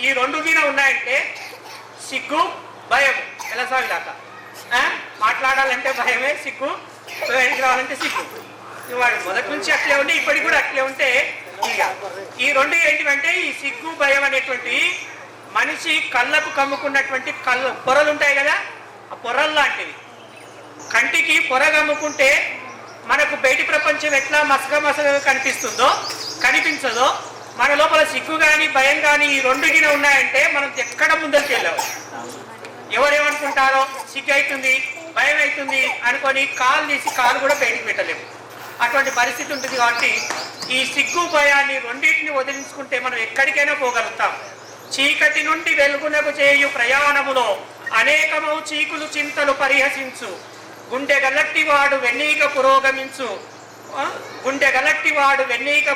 ఈ రెండు మీద ఉన్నాయంటే సిగ్గు భయము ఎలా సాగుదాకా మాట్లాడాలంటే భయమే, సిగ్గు బయటికి రావాలంటే సిగ్గు. వాడు మొదటి నుంచి అట్లే ఉండి ఇప్పటికి కూడా అట్లే ఉంటే ఇక ఈ రెండు ఏంటివంటే ఈ సిగ్గు భయం అనేటువంటి మనిషి కళ్ళకు కమ్ముకున్నటువంటి పొరలు ఉంటాయి కదా, ఆ పొరలు లాంటివి. కంటికి పొర కమ్ముకుంటే మనకు బయటి ప్రపంచం ఎట్లా మసగగా కనిపించదో మన లోపల సిగ్గు కానీ భయం కానీ ఈ రెండు గిన ఉన్నాయంటే మనం ఎక్కడ ముందరికి వెళ్ళాము. ఎవరేమనుకుంటారో సిగ్గు అవుతుంది భయం అవుతుంది అనుకొని కాలు తీసి కాలు కూడా బయటికి పెట్టలేము. అటువంటి పరిస్థితి ఉంటుంది. కాబట్టి ఈ సిగ్గు భయాన్ని రెండింటిని వదిలించుకుంటే మనం ఎక్కడికైనా పోగలుగుతాం. చీకటి నుండి వెలుగునకు చేయు ప్రయాణములో అనేకమౌ చీకులు చింతలు పరిహసించు, గుండె గలట్టివాడు వెన్నీక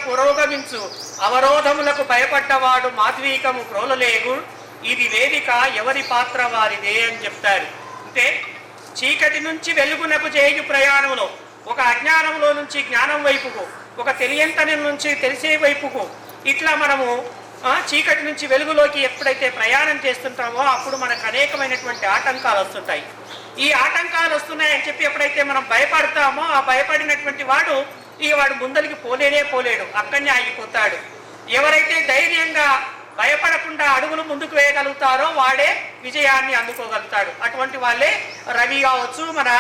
పురోగమించు, అవరోధములకు భయపడ్డవాడు మాధ్వీకము క్రోలలేగు, ఇది వేదిక ఎవరి పాత్ర వారిదే అని చెప్తారు. అంటే చీకటి నుంచి వెలుగునకు చేయు ప్రయాణంలో ఒక అజ్ఞానంలో నుంచి జ్ఞానం వైపుకు, ఒక తెలియంతనం నుంచి తెలిసే వైపుకు, ఇట్లా మనము చీకటి నుంచి వెలుగులోకి ఎప్పుడైతే ప్రయాణం చేస్తుంటామో అప్పుడు మనకు అనేకమైనటువంటి ఆటంకాలు వస్తుంటాయి. ఈ ఆటంకాలు వస్తున్నాయని చెప్పి ఎప్పుడైతే మనం భయపడతామో ఆ భయపడినటువంటి వాడు ముందరికి పోలేడు, అక్కడనే ఆగిపోతాడు. ఎవరైతే ధైర్యంగా భయపడకుండా అడుగులు ముందుకు వేయగలుగుతారో వాడే విజయాన్ని అందుకోగలుగుతాడు. అటువంటి వాళ్ళే రవి కావచ్చు, మన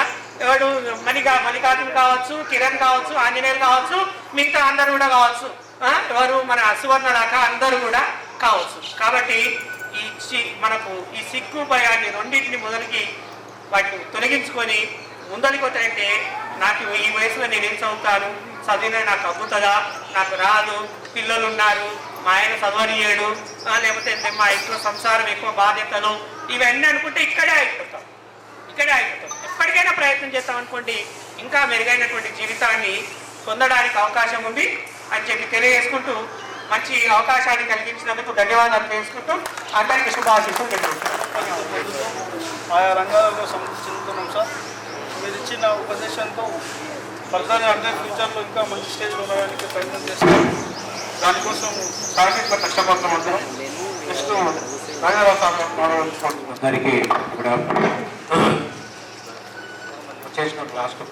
ఎవడు మల్లికార్జున కావచ్చు, కిరణ్ కావచ్చు, ఆంజనేయులు కావచ్చు, మిగతా అందరూ కూడా కావచ్చు, ఎవరు మన సువర్ణలాక అందరూ కూడా కావచ్చు. కాబట్టి మనకు ఈ సిగ్గు భయాన్ని రెండింటిని మొదలుకి వాటిని తొలగించుకొని ముందరికి వస్తాయంటే నాకు ఈ వయసులో నేనేం చదువుతాను, చదివినా నాకు అబ్బుతుందా, నాకు రాదు, పిల్లలు ఉన్నారు, మా ఆయన చదవనియడు, లేకపోతే మా ఇంట్లో సంసారం ఎక్కువ బాధ్యతలు, ఇవన్నీ అనుకుంటే ఇక్కడే అయిపోతాం. ఎప్పటికైనా ప్రయత్నం చేస్తాం అనుకోండి ఇంకా మెరుగైనటువంటి జీవితాన్ని పొందడానికి అవకాశం ఉంది అని చెప్పి తెలియజేసుకుంటూ మంచి అవకాశాన్ని కలిగించినందుకు ధన్యవాదాలు తెలుసుకుంటూ అందరికీ శుభాశీస్సులు తెలియజేస్తున్నాం. ఆయా రంగాలలో చెందుతున్నాం సార్. మీరు ఇచ్చిన ఉపదేశంతో ఫర్దర్ అంటే ఫ్యూచర్లో ఇంకా మంచి స్టేజ్లో ఉండడానికి ప్రయత్నం చేస్తాం. దానికోసం సాహిత్య కష్టపడతాం అందరం. నెక్స్ట్ అందరికీ కూడా వచ్చేసిన లాస్ట్లో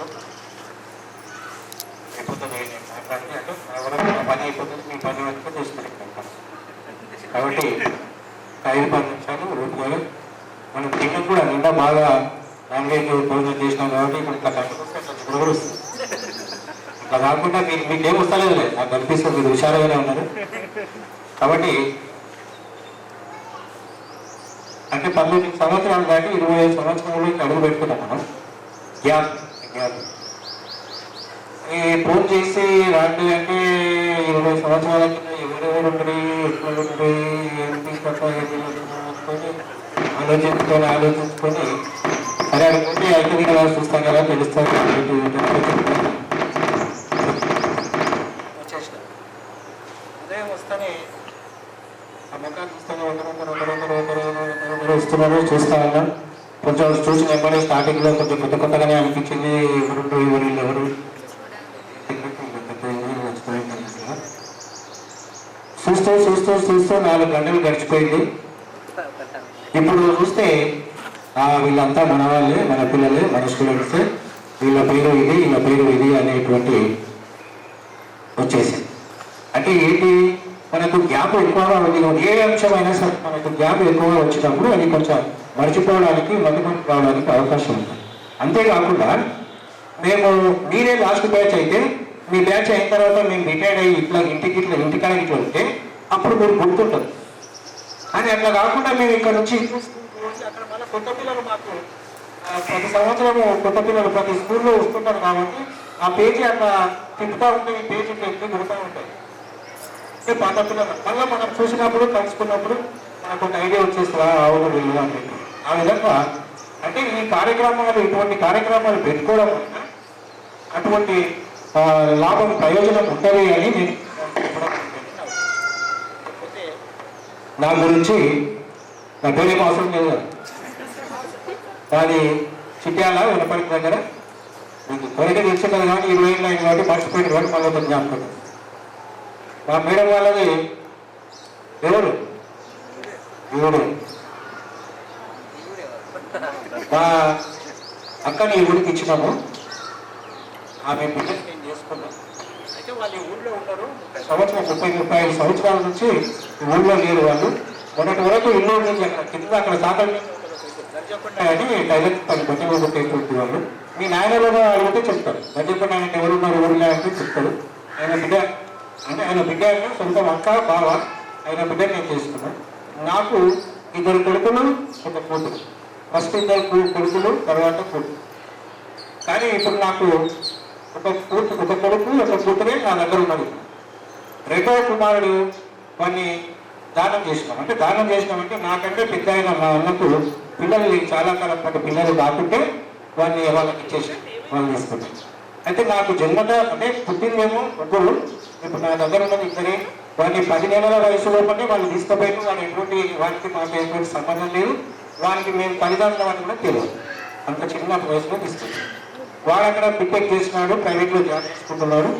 అయిపోతుంది మాట్లాడితే అంటే పని అయిపోతుంది, మీ పని వరకు చేసుకుని కాబట్టి 5-10 నిమిషాలు రోజుగా మనం తిన్నాం కూడా నిండా బాగా నాన్ వెజ్ భోజనం చేసినాం కాబట్టి ఇప్పుడు ఇట్లా కట్టుకొస్తే అట్లా కూడా వస్తుంది. అట్లా కాకుండా మీకేం వస్తలేదు, నాకు కనిపిస్తుంది మీరు హుషారుగానే ఉన్నారు. కాబట్టి అంటే 12 సంవత్సరాలు దాటి 25 సంవత్సరంలో అడుగు పెట్టుకున్నాం మనం. గ్యాప్ ఈ ఫోన్ చేసి రాండి అంటే 20 సంవత్సరాల కింద ఎవరెవరు ఉంటుంది, ఎట్లా ఉంటుంది, ఏంటి కథ ఆలోచించుకొని సరే అనుకుంటే అయితే కదా చూస్తాం కదా తెలుస్తాను ఉదయం వస్తానే ఆ ముఖాన్ని చూస్తానే ఒకరు వస్తున్నారు చూస్తా ఉన్నాం. కొంచెం చూసిన వెంబడి స్టార్టింగ్లో కొంచెం కొత్తగానే అనిపించింది. ఎవరు చూస్తూ 4 గంటలు గడిచిపోయింది. ఇప్పుడు చూస్తే వీళ్ళంతా మన వాళ్ళే, మన పిల్లలే, మన స్టూడెంట్సే, వీళ్ళ పేరు ఇది అనేటువంటి వచ్చేసింది. అంటే ఏంటి, మనకు గ్యాప్ ఎక్కువగా ఉంది. ఏ అంశమైనా సరే మనకు గ్యాప్ ఎక్కువగా వచ్చినప్పుడు అది కొంచెం మర్చిపోవడానికి మధ్యపడి రావడానికి అవకాశం ఉంది. అంతేకాకుండా మీరే లాస్ట్ బ్యాచ్ అయితే మీ బ్యాచ్ అయిన తర్వాత మేము రిటైర్డ్ అయ్యి ఇంటికాడికి వెళ్తే అప్పుడు మీరు గుర్తుంటుంది. కానీ అట్లా కాకుండా మేము ఇక్కడ నుంచి అక్కడ మళ్ళీ కొత్త పిల్లలు మాకు ప్రతి సంవత్సరము కొత్త పిల్లలు ప్రతి స్కూల్లో వస్తుంటారు కాబట్టి ఆ పేజీ అట్లా తిప్పుతూ ఉంటే ఈ పేజీ ఎప్పుడు గుర్తూ ఉంటాయి. పాత పిల్లలు మళ్ళీ మనం చూసినప్పుడు కలుసుకున్నప్పుడు మనకు ఒక ఐడియా వచ్చేస్తుందా అవును వీళ్ళు అని చెప్పి. ఆ విధంగా అంటే ఈ కార్యక్రమాలు ఇటువంటి కార్యక్రమాలు పెట్టుకోవడం వల్ల అటువంటి లాభం ప్రయోజనం ఉంటుంది అని నేను నా గురించి నా పేరేం అవసరం లేదు. అది చిట్యాల వినపడి దగ్గర మీకు త్వరగా తెలిసి కదా కానీ 20 ఏళ్ళు అయింది కాబట్టి మర్చిపోయిన కాబట్టి మళ్ళీ ఒక జ్ఞాపకం. మా మేడం వాళ్ళది ఎవరు ఎవరు మా అక్కని ఈ ఊరికి ఇచ్చినాము. ఆమె బిడ్డని నేను చేసుకున్నాను. అయితే వాళ్ళు ఈ ఊళ్ళో ఉన్నారు 30-35 సంవత్సరాల నుంచి ఈ ఊళ్ళో లేరు వాళ్ళు. మొన్నటి వరకు ఇల్లు నుంచి అక్కడ కింద అక్కడ సాకలు అని టైలర్ పని కొట్టేటువంటి వాళ్ళు. మీ నాయనలో అడిగితే చెప్తారు. గడ్డపడి ఆయన ఎవరున్నారు ఊళ్ళో అంటే చెప్తారు. ఆయన బిడ్డ అంటే ఆయన బిడ్డ అంటే సొంత అక్క బావ ఆయన బిడ్డని నేను చేసుకున్నాను. నాకు 2 కొడుకులు 1 కూతురు. ఫస్ట్ 2 కొడుకులు తర్వాత కూతురు. కానీ ఇప్పుడు నాకు ఒక కొడుకు 1 కూతురే నా దగ్గర ఉన్నది. 2వ కుమారుడు వాడిని దానం చేసినాం. అంటే దానం చేసినామంటే నాకంటే పెద్ద అయిన మా అన్నకు పిల్లలు చాలా కాలం పాటు పిల్లలు కాకుంటే వాడిని వాళ్ళకి ఇచ్చేసి వాళ్ళు తీసుకుంటారు. అయితే నాకు జన్మత అంటే పుట్టిందేమో 1. ఇప్పుడు నా దగ్గర ఉన్నది 2. వాడిని 10 నెలల వయసు లోపలే వాళ్ళు తీసుకుపోయిన వాడు ఎటువంటి వానికి మాకు ఎటువంటి సంబంధం లేదు. వానికి మేము తల్లిదండ్రుల వాడిని కూడా తెలియదు. అంత చిన్న వయసులో తీసుకొచ్చాం. వాడు అక్కడ బీటెక్ చేసినాడు, ప్రైవేట్లో జాబ్ చేసుకుంటున్నాడు.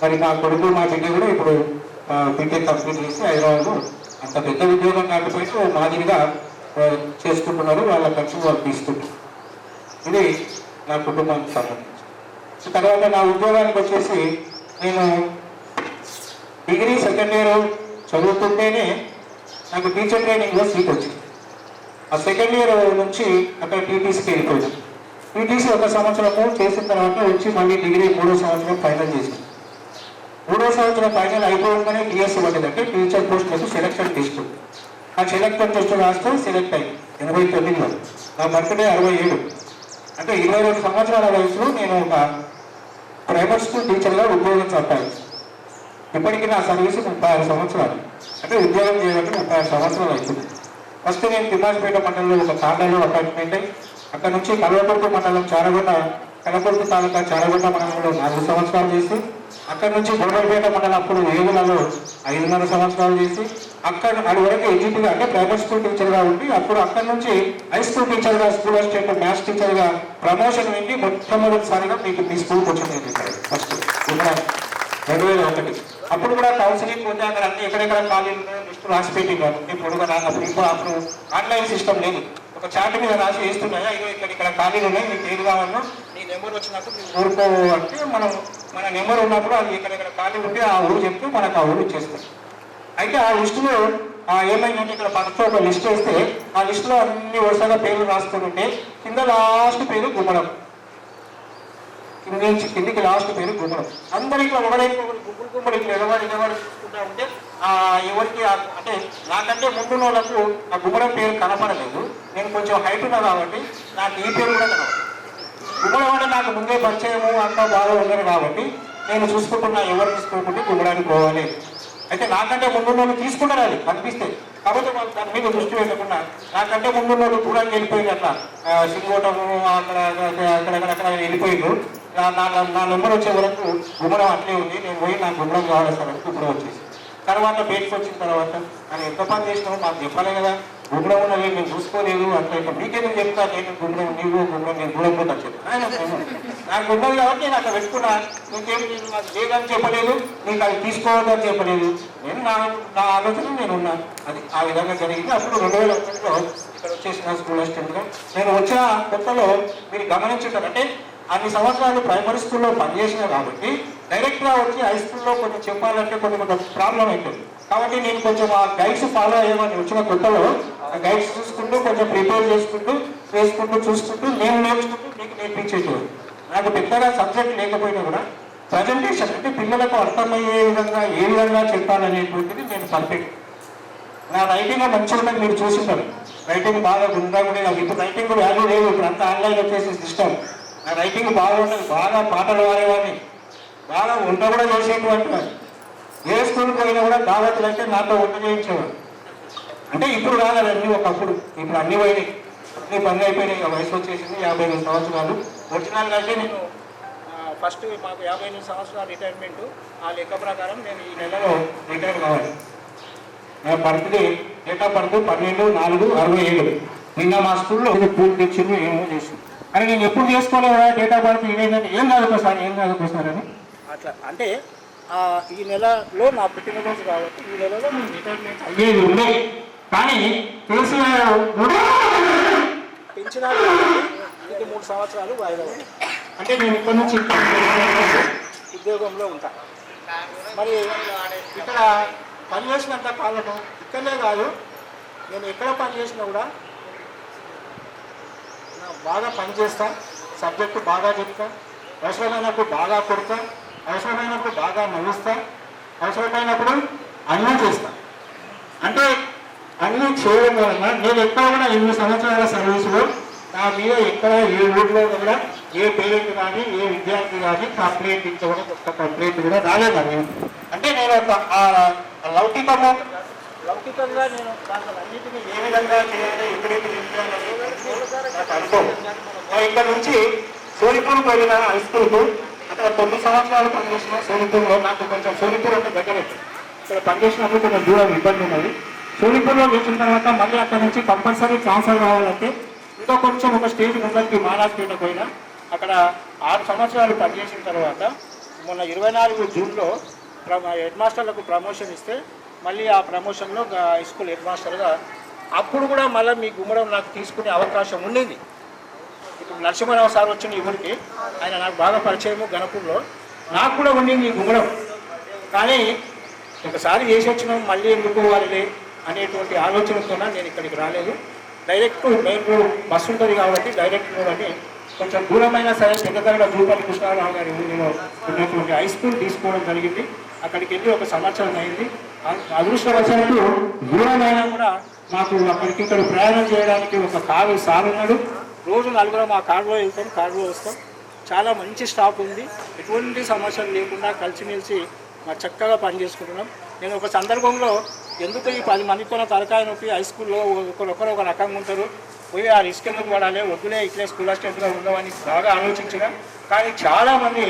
మరి నా కొడుకు మా బిడ్డ కూడా ఇప్పుడు బీటెక్ కంప్లీట్ చేసి హైదరాబాద్లో అంత పెద్ద ఉద్యోగం కాకపోతే మాదిరిగా చేసుకుంటున్నారు. వాళ్ళ ఖర్చు వాళ్ళు తీసుకుంటున్నారు. ఇది నా కుటుంబానికి సంబంధించి. తర్వాత నా ఉద్యోగానికి వచ్చేసి నేను డిగ్రీ 2nd ఇయర్ చదువుతుంటేనే నాకు టీచర్ ట్రైనింగ్లో సీట్ వచ్చింది. ఆ 2nd ఇయర్ నుంచి అక్కడ టీటీసీకి వెళ్ళిపోయాను. టీటీసీ 1 సంవత్సరము చేసిన తర్వాత వచ్చి మళ్ళీ డిగ్రీ 3వ సంవత్సరం ఫైనల్ చేశాను. 3వ సంవత్సరం ఫైనల్ అయిపోగానే టీఎస్సీ పడ్డది. అంటే టీచర్ పోస్టులకు సెలక్షన్ టెస్ట్. ఆ సెలక్షన్ టెస్ట్ రాస్తే సెలెక్ట్ అయ్యి 89లో. నా బర్త్డే 67. అంటే 22 సంవత్సరాల వయసులో నేను ఒక ప్రైవేట్ స్కూల్ టీచర్గా ఉద్యోగం సంపాదించాను. ఇప్పటికీ నా సర్వీస్ 36 సంవత్సరాలు. అంటే ఉద్యోగం చేయబట్టి 36 సంవత్సరాలు అవుతుంది. ఫస్ట్ నేను తిమ్మాజిపేట మండలంలో ఒక తాండాలో అపాయింట్మెంట్ అయ్యి అక్కడ నుంచి కలవకుర్తి మండలం కలకుర్తి తాలూకా చారగొండ మండలంలో 4 సంవత్సరాలు చేసి అక్కడ నుంచి గోడలపేట మండలం అప్పుడు ఏగులలో 5.5 సంవత్సరాలు చేసి అక్కడ అది వరకు ఎడ్జిటీగా అంటే ప్రైవేట్ స్కూల్ టీచర్గా ఉండి అప్పుడు అక్కడ నుంచి హై స్కూల్ టీచర్గా స్కూల్ అసిస్టెంట్ మ్యాథ్స్ టీచర్గా ప్రమోషన్ వెళ్ళి మొట్టమొదటిసారిగా మీకు మీ స్కూల్కి వచ్చింది ఫస్ట్ 2001. అప్పుడు కూడా కౌన్సిలింగ్ పోతే అక్కడ అన్ని ఎక్కడెక్కడ ఖాళీలు లిస్టు రాసి పెట్టినారు. ఇప్పుడు అప్పుడు ఆన్లైన్ సిస్టమ్ లేదు. ఒక చార్ట్ మీద రాసి వేస్తున్నాయా ఇక్కడ ఖాళీలు ఉన్నాయి, మీకు ఏది కావాలో నీ నెంబర్ వచ్చినప్పుడు మీరు ఊరుకో అంటే మన నెంబర్ ఉన్నప్పుడు అది ఎక్కడెక్కడ ఖాళీ ఉంటే ఆ ఊరు చెప్తే మనకు ఆ ఊరు ఇచ్చేస్తారు. అయితే ఆ లిస్టులో ఏమైందంటే ఇక్కడ ఫస్ట్ ఒక లిస్ట్ వేస్తే ఆ లిస్టులో అన్ని వరుసగా పేర్లు రాస్తుంటే కింద లాస్ట్ పేరు గుమ్మడం, కిందికి లాస్ట్ పేరు గుమ్మడం. అందరూ ఇట్లా ఒకడైపు గుమ్మడి ఇట్లా ఎగవాడు చూసుకుంటా ఉంటే ఎవరికి అంటే నాకంటే ముందు వాళ్ళకు ఆ గుమ్మడం పేరు కనపడలేదు. నేను కొంచెం హైట్ ఉన్నా కాబట్టి నాకు ఈ పేరు కూడా కనపడదు. గుమ్మడం అంటే నాకు ముందే పరిచయము అంతా బాగా ఉండరు కాబట్టి నేను చూసుకుంటున్నా ఎవరు తీసుకోకుండా గుమ్మడానికి పోవాలి. అయితే నాకంటే ముందు వాళ్ళు తీసుకుంటారు అది కనిపిస్తే, కాబట్టి వాళ్ళు దాని మీద దృష్టి పెట్టకుండా నాకంటే ముందు వాళ్ళు దూరానికి వెళ్ళిపోయింది. అట్లా సింగోటము అక్కడక్కడ వెళ్ళిపోయిండు. నా నెంబర్ వచ్చే వరకు గుమ్మడం అట్లే ఉంది. నేను పోయి నాకు గుమ్మడం కావాలి సార్ అని గుమ్మడం వచ్చేసి తర్వాత బయటకు వచ్చిన తర్వాత నేను ఎంత పని చేసినావు మాకు చెప్పాలి కదా, గుమ్మడం ఉన్నది నేను చూసుకోలేదు అట్లా ఇట్లా మీకేమో చెప్తా. నేను గుమ్మడం నీవు గుమ్మడం నేను దూరం పోతా చెప్పాను. నాకు గుమ్మం కాబట్టి నేను అక్కడ పెట్టుకున్నా. నీకేమి నేను నాకు లేదని చెప్పలేదు, నీకు అది తీసుకోవద్దని చెప్పలేదు. నేను నా ఆలోచన నేను ఉన్నాను. అది ఆ విధంగా జరిగింది. అప్పుడు 2001లో ఇక్కడ వచ్చేసిన స్కూల్ అసిస్టెంట్గా నేను వచ్చిన కొత్తలో మీరు గమనించుంటారు. అంటే అన్ని సంవత్సరాలు ప్రైమరీ స్కూల్లో పనిచేసినా కాబట్టి డైరెక్ట్గా వచ్చి హై స్కూల్లో కొంచెం చెప్పాలంటే కొంచెం ప్రాబ్లం అవుతుంది. కాబట్టి నేను కొంచెం ఆ గైడ్స్ ఫాలో అయ్యేమని వచ్చిన కొత్తలో ఆ గైడ్స్ చూసుకుంటూ కొంచెం ప్రిపేర్ చేసుకుంటూ చూసుకుంటూ నేను నేర్చుకుంటూ మీకు నేర్పించేటోడు. నాకు పెద్దగా సబ్జెక్ట్ లేకపోయినా కూడా ప్రజెంటేషన్ అంటే పిల్లలకు అర్థమయ్యే విధంగా ఏ విధంగా చెప్పాలనేటువంటిది నేను పర్ఫెక్ట్. నా రైటింగ్ మంచిగా మీరు చూసింటారు. రైటింగ్ బాగా గుండా కూడా ఇప్పుడు రైటింగ్ వాల్యూ లేదు. ఇప్పుడు అంతా ఆన్లైన్ వచ్చేసి సిస్టమ్. నా రైటింగ్ బాగుంటుంది. బాగా పాటలు పాడేవాడిని, బాగా వంట కూడా చేసేటువంటి వాడిని. ఏ స్కూల్కి పోయినా కూడా దావతులు అంటే నాతో వంట చేయించేవాడు. అంటే ఇప్పుడు కాదు అన్నీ ఒకప్పుడు, ఇప్పుడు అన్ని పోయినాయి, అన్ని పని అయిపోయినాయి. వయసు వచ్చేసింది 58 సంవత్సరాలు. ఒరిజినల్ కంటే నేను ఫస్ట్ మాకు 58 సంవత్సరాల రిటైర్మెంట్. ఆ లెక్క ప్రకారం నేను ఈ నెలలో రిటైర్ కావాలి. నా బర్త్డే డేట్ ఆఫ్ బర్త్ 12/4/67. నిన్న మా స్కూల్లో పూలు తెచ్చిండ్రు, ఏమో చేసింది. అని నేను ఎప్పుడు చేసుకోలేదా డేట్ ఆఫ్ బర్త్ ఇదేంటంటే ఏం చదువుకోసారి అని అట్లా అంటే ఈ నెలలో నా పుట్టినరోజు కాబట్టి ఈ నెలలో నేను రిటైర్మెంట్ అయ్యేది ఉండే. కానీ కేసీఆర్ పెంచినారు ఇది 3 సంవత్సరాలు వాయిదా ఉంది. అంటే నేను ఇక్కడి నుంచి ఉద్యోగంలో ఉంటాను. మరి ఇక్కడ పనిచేసినంత కాలము ఇక్కడనే కాదు, నేను ఎక్కడ పనిచేసినా కూడా బాగా పనిచేస్తా, సబ్జెక్టు బాగా చెప్తా, అవసరమైనప్పుడు బాగా కొడతా, అవసరమైనప్పుడు బాగా నవ్వుస్తా, అవసరమైనప్పుడు అన్నీ చేస్తా. అంటే అన్నీ చేయడం వలన నేను ఎక్కడ కూడా 8 సంవత్సరాల సర్వీసులో నా మీద ఎక్కడ ఏ ఊళ్ళో కూడా ఏ పేరెంట్ కానీ ఏ విద్యార్థి కానీ కంప్లైంట్ ఇచ్చడం ఒక్క కంప్లైంట్ కూడా రాలేదని. అంటే నేను ఒక లౌకికంగా నేను అన్నింటినీ ఏ విధంగా చేయాలి ఎప్పుడైతే అనుభవం. ఇక్కడ నుంచి సోనిపూర్ వెళ్ళిన హై స్కూల్కు అక్కడ 9 సంవత్సరాలు పనిచేసిన సోనిపూర్లో నాకు కొంచెం సోనిపూర్ అంటే దగ్గర ఇక్కడ పనిచేసినప్పుడు కొంచెం దూరం ఇబ్బంది ఉన్నది. సోనిపూర్లో వచ్చిన తర్వాత మళ్ళీ అక్కడ నుంచి కంపల్సరీ ట్రాన్స్ఫర్ కావాలంటే ఇంకా కొంచెం ఒక స్టేజ్ ముందరికి మహారాజ్పేట పోయినా అక్కడ 6 సంవత్సరాలు పనిచేసిన తర్వాత మొన్న 24 జూన్లో హెడ్ మాస్టర్లకు ప్రమోషన్ ఇస్తే మళ్ళీ ఆ ప్రమోషన్లో హై స్కూల్ హెడ్ మాస్టర్గా అప్పుడు కూడా మళ్ళీ మీ గుమ్మడం నాకు తీసుకునే అవకాశం ఉండింది. ఇప్పుడు నరసింహారావు సార్ వచ్చిన ఊరికి ఆయన నాకు బాగా పరిచయము గణపూర్లో, నాకు కూడా ఉండింది ఈ గుమ్మడం. కానీ ఒకసారి చేసి వచ్చినాం మళ్ళీ ఎందుకు వాళ్ళే అనేటువంటి ఆలోచనతో నేను ఇక్కడికి రాలేదు. డైరెక్ట్ మెయిన్ రోడ్ బస్సు ఉంటుంది కాబట్టి డైరెక్ట్ రోడ్ అని కొంచెం దూరమైన సరే పెద్దతరగడ భూపతి కృష్ణారావు గారి ఊరిలో ఉన్నటువంటి హై స్కూల్ తీసుకోవడం జరిగింది. అక్కడికి వెళ్ళి 1 సంవత్సరం అయింది. అదృష్టవశాత్తు దూరమైనా కూడా మాకు అక్కడికి ఇక్కడ ప్రయాణం చేయడానికి ఒక కారు సార్ ఉన్నాడు. రోజు 4 ఆ కారులో వెళ్తాం, కారులో వస్తాం. చాలా మంచి స్టాఫ్ ఉంది, ఎటువంటి సమస్యలు లేకుండా కలిసిమెలిసి మా చక్కగా పనిచేసుకుంటున్నాం. నేను ఒక సందర్భంలో ఎందుకు ఈ 10 మందితో తలకాయ నొప్పి హై స్కూల్లో ఒకరొకరు ఒక రకంగా ఉంటారు, పోయి ఆ రిస్క్ ఎందుకు పడాలి, వద్దులే ఇట్లే స్కూల్ అసిస్టెంట్గా ఉందామని బాగా ఆలోచించిన. కానీ చాలామంది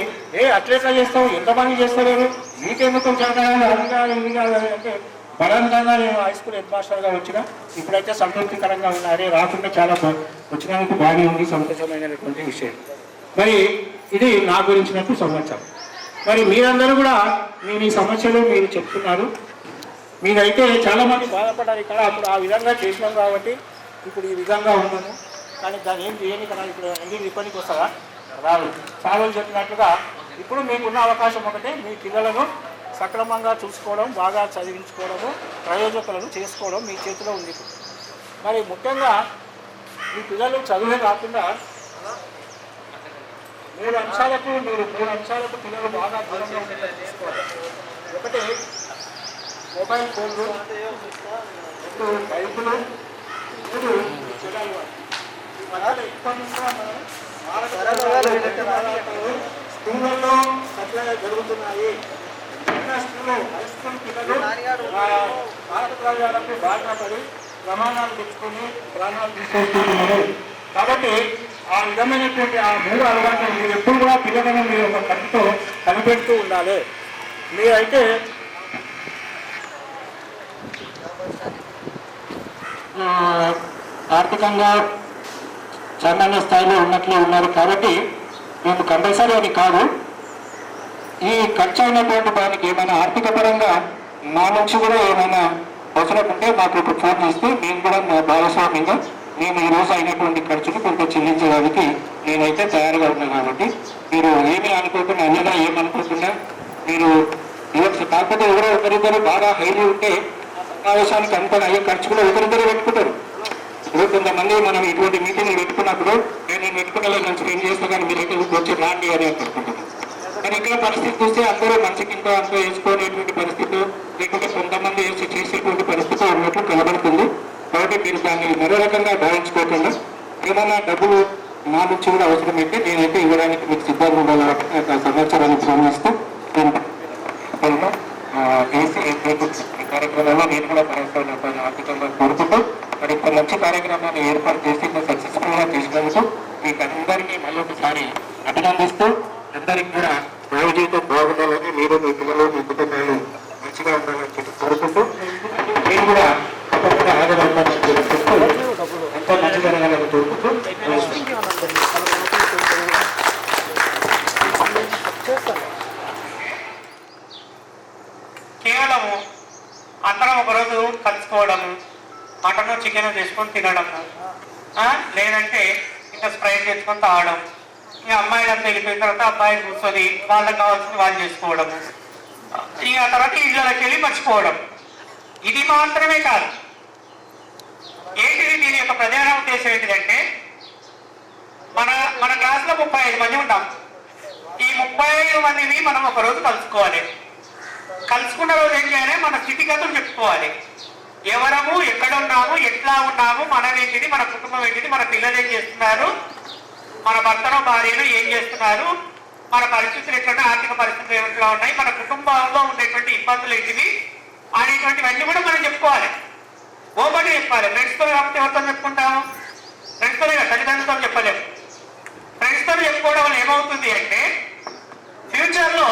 అట్లెట్లా చేస్తావు, ఎంతమంది చేస్తలేరు, మీకెందుకు చదవాలి అది కాదు ఇది కాదు అంటే బలవంతంగా నేను హై స్కూల్ హెడ్ మాస్టర్గా వచ్చిన. ఇప్పుడైతే సంతృప్తికరంగా ఉన్నారే, రాకుండా చాలా వచ్చినందుకు బాగా ఉంది, సంతోషమైనటువంటి విషయం. మరి ఇది నా గురించినట్టు సంవత్సరం. మరి మీరందరూ కూడా మీ సమస్యలు మీరు చెప్తున్నారు. మీరైతే చాలామంది బాధపడ్డారు ఇక్కడ, అప్పుడు ఆ విధంగా చేసినాం కాబట్టి ఇప్పుడు ఈ విధంగా ఉన్నాము. కానీ దాన్ని ఏం చేయని కదా, ఇప్పుడు ఎందుకు ఇబ్బందికి వస్తుందా రాదు. చాలా చెప్పినట్లుగా ఇప్పుడు మీకున్న అవకాశం ఒకటే, మీ పిల్లలను సక్రమంగా చూసుకోవడం, బాగా చదివించుకోవడము, ప్రయోజకులను చేసుకోవడం మీ చేతిలో ఉంది. మరి ముఖ్యంగా మీ పిల్లలు చదువే కాకుండా 3 అంశాలకు పిల్లలు బాగా దూరంగా ఉండేలా తీసుకోవాలి. ఒకటి మొబైల్ ఫోన్లు, 2 బైకులు, 3 చెడాలు. ఇప్పటి నుంచి స్కూళ్ళల్లో సప్లై జరుగుతున్నాయి. హై స్కూల్ పిల్లలు భారతరాజాలకు బాగా పడి ప్రమాణాలు తెచ్చుకొని ప్రాణాలు తీసుకొస్తున్నారు. కాబట్టి ఆ విధమైనటువంటి ఆ 3 అలవాట్లు మీరు ఎప్పుడు కూడా పిల్లలను మీరు ఒక కట్టుతో కనిపెడుతూ ఉండాలి. మీరైతే ఆర్థికంగా సామాన్య స్థాయిలో ఉన్నట్లే ఉన్నారు కాబట్టి మేము కంపల్సరీ అని కాదు, ఈ ఖర్చు అయినటువంటి దానికి ఏమైనా ఆర్థిక పరంగా మా నుంచి కూడా ఏమైనా అవసరం ఉంటే మాకు ఇప్పుడు ఫోన్ చేస్తే మేము కూడా మా భాగస్వామ్యంగా మేము ఈ రోజు అయినటువంటి ఖర్చును కొంత చెల్లించడానికి నేనైతే తయారుగా ఉన్నాను. కాబట్టి మీరు ఏమీ అనుకోకుండా అన్నగా ఏమనుకోకుండా మీరు ఇవ్వచ్చు. కాకపోతే ఎవరో ఒకరిద్దరు బాగా హైలీ ఉంటే సమావేశానికి అంత అయ్యే ఖర్చు కూడా ఒకరిద్దరు పెట్టుకుంటారు. ఇప్పుడు కొంతమంది మనం ఇటువంటి మీటింగ్లు పెట్టుకున్నప్పుడు నేను పెట్టుకునేలా మంచి ఏం చేస్తా కానీ మీరైతే వచ్చి రాండి అని అనుకుంటున్నాను. కానీ ఇక్కడ పరిస్థితి చూస్తే అందరూ మంచికింతో అంతా వేసుకోనేటువంటి పరిస్థితి, లేకుంటే కొంతమంది వేసి చేసేటువంటి పరిస్థితి ఉన్నట్లు కనబడుతుంది. కాబట్టి మీరు దాన్ని మరో రకంగా భావించుకోకుండా ఏమైనా డబ్బులు నా నుంచి కూడా అవసరమైతే నేనైతే ఇవ్వడానికి మీకు సిద్ధంగా ఉండాలి. కాబట్టి ఆ సమాచారాన్ని ప్రశ్నిస్తూ ఈ కార్యక్రమంలో నేను కూడా భాగస్వామ్యం ఆర్థికంగా కోరుకుంటూ మరి ఇంత మంచి కార్యక్రమాన్ని ఏర్పాటు చేసి సక్సెస్ఫుల్గా చేసినందుకు మీకు అందరికీ మళ్ళీ ఒకసారి అభినందిస్తూ అందరికీ కూడా జీవితం బాగుండాలని, మీరు మీ పిల్లలు మీ కుటుంబాలు మంచిగా ఉండాలని చెప్పి కోరుకుంటూ నేను కూడా తప్పకుండా ఆదరణ ఎంతో మంచి జరగాలని కోరుకుంటూ కేవలము అందరం ఒకరోజు కలుసుకోవడము, మటన్ చికెన్ చేసుకొని తినడము, లేదంటే ఇంకా స్ప్రైట్ చేసుకొని తాగడం, ఇక అమ్మాయిలంతా వెళ్ళిపోయిన తర్వాత అబ్బాయిలు కూర్చొని వాళ్ళకి కావాల్సింది వాళ్ళు చేసుకోవడము, ఇక తర్వాత ఇళ్ళకి వెళ్ళి మర్చిపోవడం. ఇది మాత్రమే కాదు. ఏంటిది దీని యొక్క ప్రధాన ఉద్దేశం ఏంటిదంటే, మన క్లాస్లో 35 మంది ఉంటాం. ఈ 35 మందిని మనం ఒకరోజు కలుసుకోవాలి. కలుసుకున్న రోజు ఏం చేయాలి, మన స్థితిగతులు చెప్పుకోవాలి. ఎవరము, ఎక్కడ ఉన్నాము, ఎట్లా ఉన్నాము, మనం ఏంటిది, మన కుటుంబం ఏంటిది, మన పిల్లలు ఏం చేస్తున్నారు, మన భర్తను భార్యను ఏం చేస్తున్నారు, మన పరిస్థితులు ఎట్లా, ఆర్థిక పరిస్థితులు ఎట్లా ఉన్నాయి, మన కుటుంబంలో ఉండేటువంటి ఇబ్బందులు ఏంటివి అనేటువంటివన్నీ కూడా మనం చెప్పుకోవాలి. ఓపెన్ చెప్పాలి. ఫ్రెండ్స్తో కాబట్టి ఎవరితో చెప్పుకుంటాము? ఫ్రెండ్స్తోనే కదా, తల్లిదండ్రులతో చెప్పలేము. ఫ్రెండ్స్తో చెప్పుకోవడం వల్ల ఏమవుతుంది అంటే, ఫ్యూచర్లో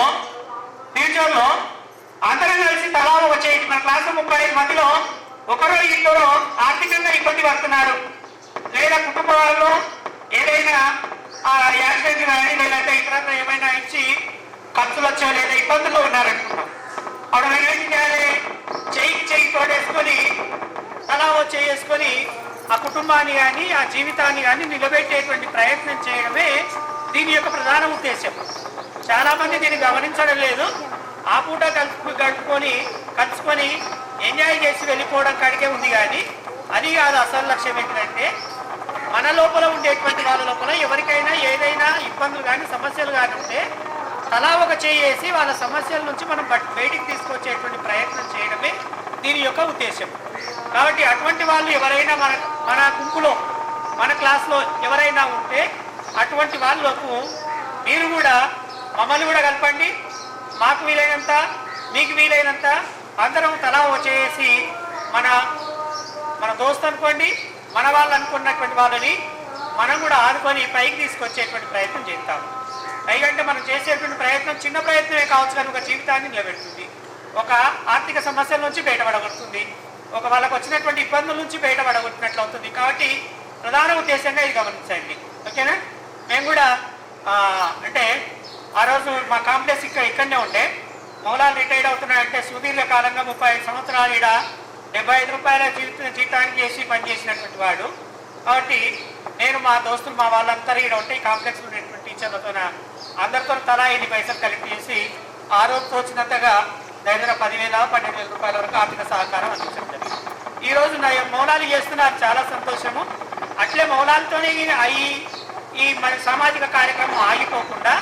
అందరం కలిసి తలా వచ్చే మన క్లాసు 35 మందిలో ఒకరో ఇద్దరు ఆర్థికంగా ఇబ్బంది పడుతున్నారు, లేదా కుటుంబాల్లో ఏదైనా యాక్సిడెంట్ కానీ లేదంటే ఇతర ఏమైనా ఇచ్చి ఖర్చులు వచ్చా లేదా ఇబ్బందుల్లో ఉన్నారనుకున్నాం. అప్పుడు ఏం చేయాలి, చెయ్యి తోడేసుకొని తలా చేసుకొని ఆ కుటుంబాన్ని కానీ ఆ జీవితాన్ని కానీ నిలబెట్టేటువంటి ప్రయత్నం చేయడమే దీని యొక్క ప్రధాన ఉద్దేశం. చాలా మంది దీన్ని గమనించడం లేదు. ఆ పూట కలుసుకొని ఎంజాయ్ చేసి వెళ్ళిపోవడం కాడికే ఉంది, కానీ అది కాదు అసలు లక్ష్యం. ఏంటంటే మన లోపల ఉండేటువంటి వాళ్ళ లోపల ఎవరికైనా ఏదైనా ఇబ్బందులు కానీ సమస్యలు కానీ ఉంటే తలా ఒక చేసి వాళ్ళ సమస్యల నుంచి మనం బయటికి తీసుకొచ్చేటువంటి ప్రయత్నం చేయడమే దీని యొక్క ఉద్దేశం. కాబట్టి అటువంటి వాళ్ళు ఎవరైనా మన గుంపులో మన క్లాస్లో ఎవరైనా ఉంటే అటువంటి వాళ్ళకు మీరు కూడా మమ్మల్ని కూడా కలపండి. మాకు వీలైనంత, మీకు వీలైనంత అందరం తలా వచ్చేసి మన దోస్తు అనుకోండి, మన వాళ్ళు అనుకున్నటువంటి వాళ్ళని మనం కూడా ఆదుకొని పైకి తీసుకొచ్చేటువంటి ప్రయత్నం చేస్తాము. పైకంటే మనం చేసేటువంటి ప్రయత్నం చిన్న ప్రయత్నమే కావచ్చు, కానీ ఒక జీవితాన్ని నిలబెడుతుంది, ఒక ఆర్థిక సమస్యల నుంచి బయటపడగొడుతుంది, ఒక వాళ్ళకు వచ్చినటువంటి ఇబ్బందుల నుంచి బయటపడగొట్టినట్లు అవుతుంది. కాబట్టి ప్రధాన ఉద్దేశంగా ఇది గమనించండి. ఓకేనా? మేము కూడా అంటే ఆ రోజు మా కాంప్లెక్స్ ఇక్కడనే ఉండే, మౌలాలు రిటైర్డ్ అవుతున్నాయంటే సుదీర్ఘ కాలంగా 35 సంవత్సరాలు ఇక్కడ 75 రూపాయల జీతానికి చేసి పనిచేసినటువంటి వాడు. కాబట్టి నేను మా దోస్తులు మా వాళ్ళంతా ఇక్కడ ఉంటే ఈ కాంప్లెక్స్లో ఉండేటువంటి టీచర్లతో అందరితో తలా 8 పైసలు కలెక్ట్ చేసి ఆ రోజు తోచినంతగా దగ్గర 10,000 12,000 రూపాయల వరకు ఆర్థిక సహకారం అందించడం జరిగింది. ఈరోజు మౌలాలు చేస్తున్నారు, చాలా సంతోషము. అట్లే మౌలాలతోనే ఈ మన సామాజిక కార్యక్రమం ఆగిపోకుండా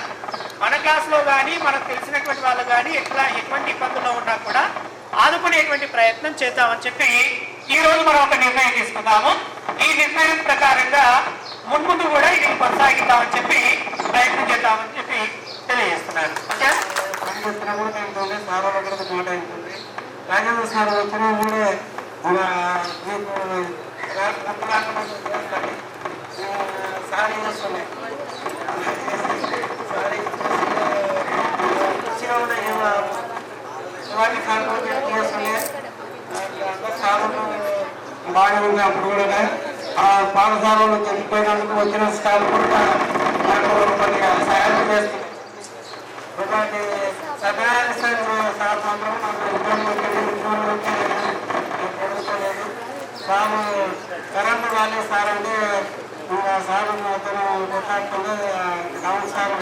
మన క్లాస్లో కానీ మనకు తెలిసినటువంటి వాళ్ళు కానీ ఎటువంటి ఇబ్బందుల్లో ఉన్నా కూడా ఆదుకునేటువంటి ప్రయత్నం చేద్దామని చెప్పి ఈరోజు మనం ఒక నిర్ణయం తీసుకుందాము. ఈ నిర్ణయం ప్రకారంగా ముందు కూడా ఇది కొనసాగిద్దామని చెప్పి ప్రయత్నం చేద్దామని చెప్పి తెలియజేస్తున్నారు. ఓకే, కూడా మేము సార్ దగ్గర మాట అవుతుంది. రాజేంద్ర సార్ వచ్చినా కూడా సారీ చేస్తున్నాయి. శివాజీ సార్ చేస్తుండే సార్లు బాగా ఉంది. అప్పుడు కూడా ఆ పాఠశాలలో చనిపోయినందుకు వచ్చిన స్టాఫ్ కూడా నాకు కొద్దిగా సహాయం చేస్తుంది. ఇలాంటి సత్యనారాయణ సార్ మాత్రం నాకు ఇబ్బంది పడుకోలేదు. సార్ కరెంట్ వాళ్ళే సార్ అంటే సార్ అతను కొట్లాడుతుంది. గౌన్ సార్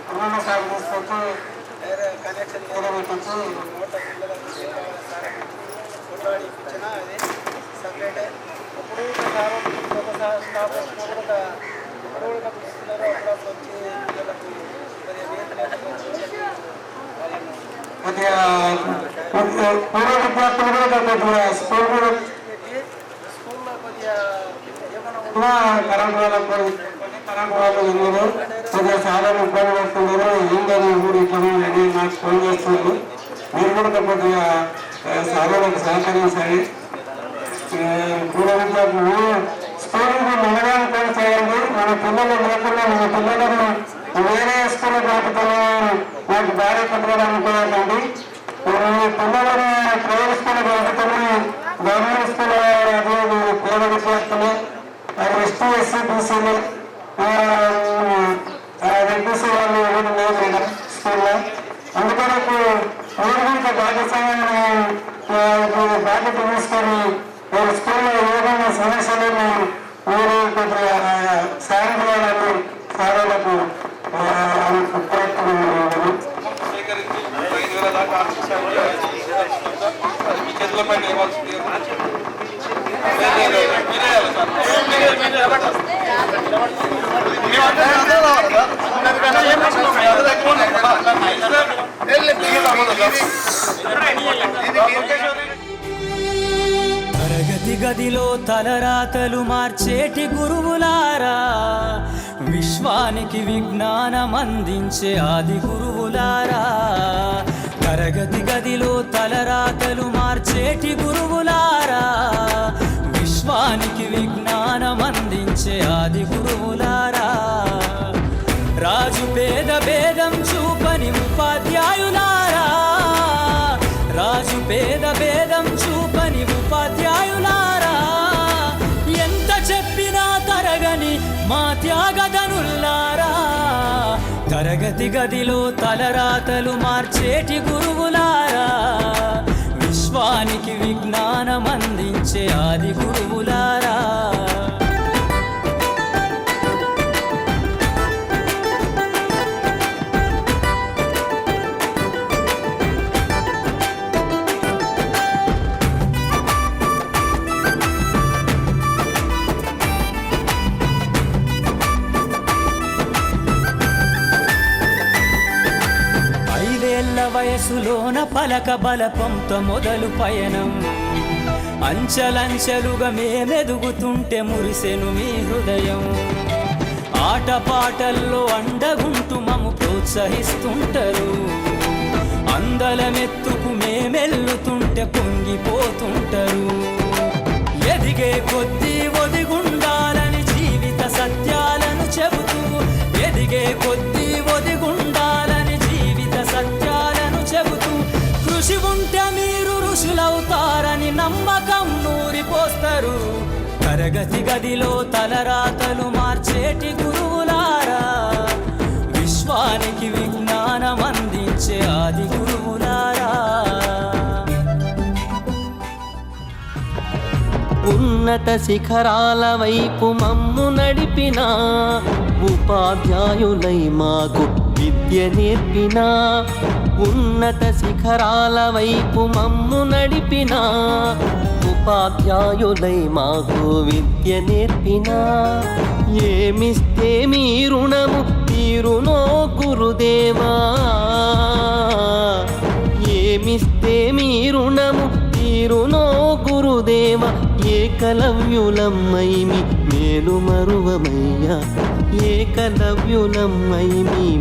అమ్మమ్మ సార్ తీసుకొచ్చి కనెక్షన్ పెట్టించి కొట్లాడి ఇప్పించినా అది సపరేటే. అప్పుడు సార్ ఒకసారి స్టాఫ్ వచ్చినా కూడా ఎప్పుడు కూడా పిలుస్తున్నారు. అప్పుడు వచ్చి పిల్లలకు కొద్దిగా పూర్వ విద్యార్థులు కూడా స్కూల్లో కొద్దిగా కరెంట్ వాళ్ళు ఉన్నారు. కొద్దిగా చాలా ఇబ్బంది పడుతున్నారు. ఏంటని కూడా ఇట్లా నాకు ఫోన్ చేస్తున్నారు. మీరు కూడా కొద్దిగా సాధనకు సహకరించాలి. పూర్వ విద్యార్థులు స్కూల్కి మండలాన్ని కూడా చేయండి. మన పిల్లలు లేకుండా మన పిల్లలను వేరే స్కూల్ పంపుతాను నాకు భార్య పట్టుకోవడం అనుకోవాలండి. పిల్లలని ప్రైవేట్ స్కూల్ పంపుతాను, గవర్నమెంట్ స్కూల్ పేద విద్యార్థులు, ఎస్టీ ఎస్సీ బీసీలు రెడ్డిసి వాళ్ళు ఎవరు లేదు. స్కూల్లో. అందుకని మీరు కొంత భాగస్వామ్యాన్ని బాధ్యత తీసుకొని మీరు స్కూల్లో ఏదైనా సమస్యలు మీరు కొద్దిగా సాయం చేయాలని సారాలకు సేకరించి 5,000 దాకా ఆర్థిక సాయం చేస్తున్నాం సార్. అది మీ చేతుల పైన ఇవ్వాల్సింది తరగతి గదిలో తలరాతలు మార్చేటి గురువులారా, విశ్వానికి విజ్ఞానం అందించే ఆది గురువులారా. తరగతి గదిలో తలరాతలు మార్చేటి గురువులారా, విశ్వానికి విజ్ఞానం అందించే ఆది గురువులారా. రాజు పేద భేదం చూపని ఉపాధ్యాయులారా, రాజు పేద భేదం చూపని ఉపాధ్యాయులారా. ఎంత చెప్పినా తరగని మా త్యాగధనుల్లారా, తరగతి గదిలో తలరాతలు మార్చేటి గురువులారా, విశ్వానికి విజ్ఞానం అందించే ఆది గురువులారా. వయసులోన పలక బలపంతో మొదలు పయనం, అంచెలంచెలుగా మేమెదుగుతుంటే మురిసెను మీ హృదయం. ఆటపాటల్లో అండగుంటూ మము ప్రోత్సహిస్తుంటారు, అందలమెత్తుకు మేమెల్లుతుంటే పొంగిపోతుంటారు. ఎదిగే కొద్దీ ఒదిగుండాలని జీవిత సత్యాలను చెబుతూ, ఎదిగే కొద్దీ ఒదిగుండాలని జీవిత సత్యాలను చెబుతూ, కృషి ఉంటే మీరు ఋషులవుతారని నమ్మకం నూరిపోస్తారు. తరగతి గదిలో తలరాతలు మార్చేటి గురువులారా, విశ్వానికి విజ్ఞానం అందించే ఆది గురువులారా. ఉన్నత శిఖరాల వైపు మమ్ము నడిపిన ఉపాధ్యాయులై మాకు విద్య నేర్పిన, ఉన్నత శిఖరాల వైపు మమ్ము నడిపిన ఉపాధ్యాయులై మాకు విద్య నేర్పిన. ఏమిస్తే మీ రుణము తీరునో గురుదేవా, ఏమిస్తే మీ రుణము తీరునో గురుదేవ. ఏకలవ్యులమ్మై మేలు మరువమయ్యా, ఏకలవ్యులమ్మై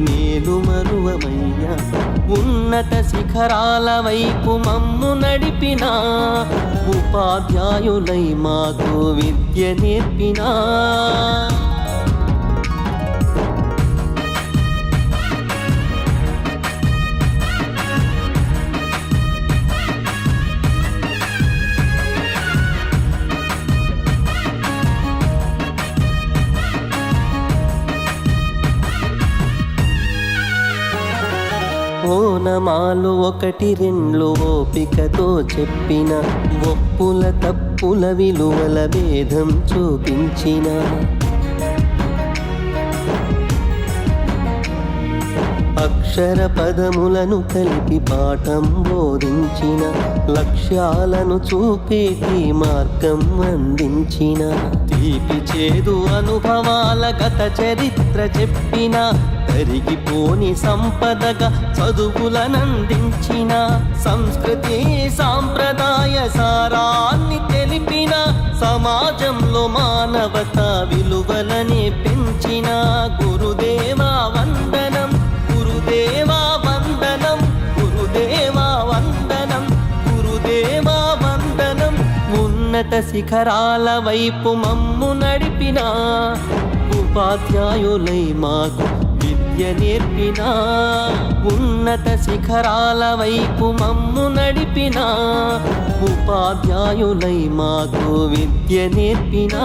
మేలు మరువమయ్యా. ఉన్నత శిఖరాల వైపు మమ్ము నడిపిన ఉపాధ్యాయులై మాకు విద్య నేర్పినా. ఓనమాలు ఒకటి రెండు ఓపికతో చెప్పిన, ఒప్పుల తప్పుల విలువల భేదం చూపించిన, అక్షర పదములను కలిపి పాఠం బోధించిన, లక్ష్యాలను చూపేటి మార్గం అందించిన, తీపి చేదు అనుభవాల గత చరిత్ర చెప్పిన, కరిగిపోని సంపదగా చదువులనందించిన, సంస్కృతి సాంప్రదాయ సారాన్ని తెలిపిన, సమాజంలో మానవతా విలువలనే పెంచిన. గురుదేవా వందనం, గురుదేవా వందనం, గురుదేవా వందనం, గురుదేవా వందనం. ఉన్నత శిఖరాల వైపు మమ్ము నడిపిన ఉపాధ్యాయులై మాకు విద్య నేర్పినా. ఉన్నత శిఖరాల వైపు మమ్ము నడిపిన ఉపాధ్యాయులై మాకు విద్య నేర్పినా.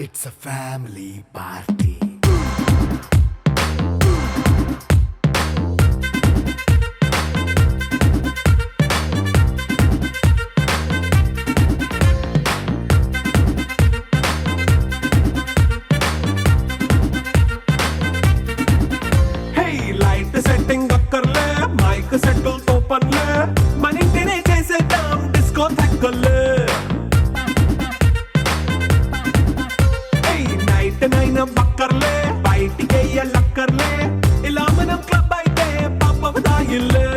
It's a family party. Light setting అక్కర్లే మైక్ సెట్టుల్ తో పనులే మన ఇంటినే చేసేద్దాం డిస్కో తగ్గలే నైట్ నైన్ బక్కర్లే బయటికి వెయ్యలక్కర్లే ఇలా మనం క్లబ్ అయితే పాపదాయిల్లే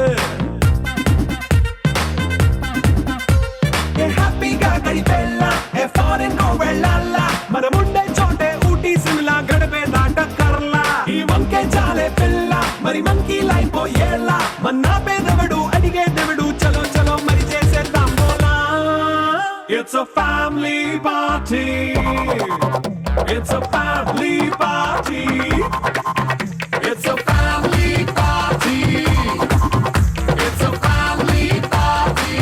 హ్యాపీగా గడిపెళ్ళ ఏ ఫారెన్ కో వెళ్ళాల మనం ఉండే చోటే ఊటీ సిమ్లా గడిపే దాటక్కర్లా ఈ వంకే చాలే పిల్ల మరి మంకీ లైపోయేలా మన్నా పేదవడు అడిగేదెవడు చలో చలో మరి చేసేద్దాం బోలా it's a family party it's a family party it's a family party it's a family party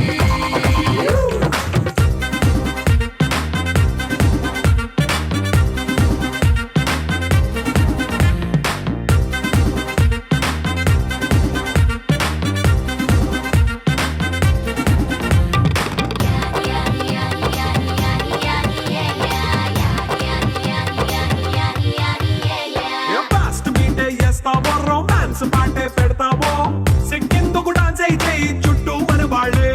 romance పాటే పెడతావో సిక్కిందుకు డాన్స్ అయితే చుట్టూ మన వాళ్ళే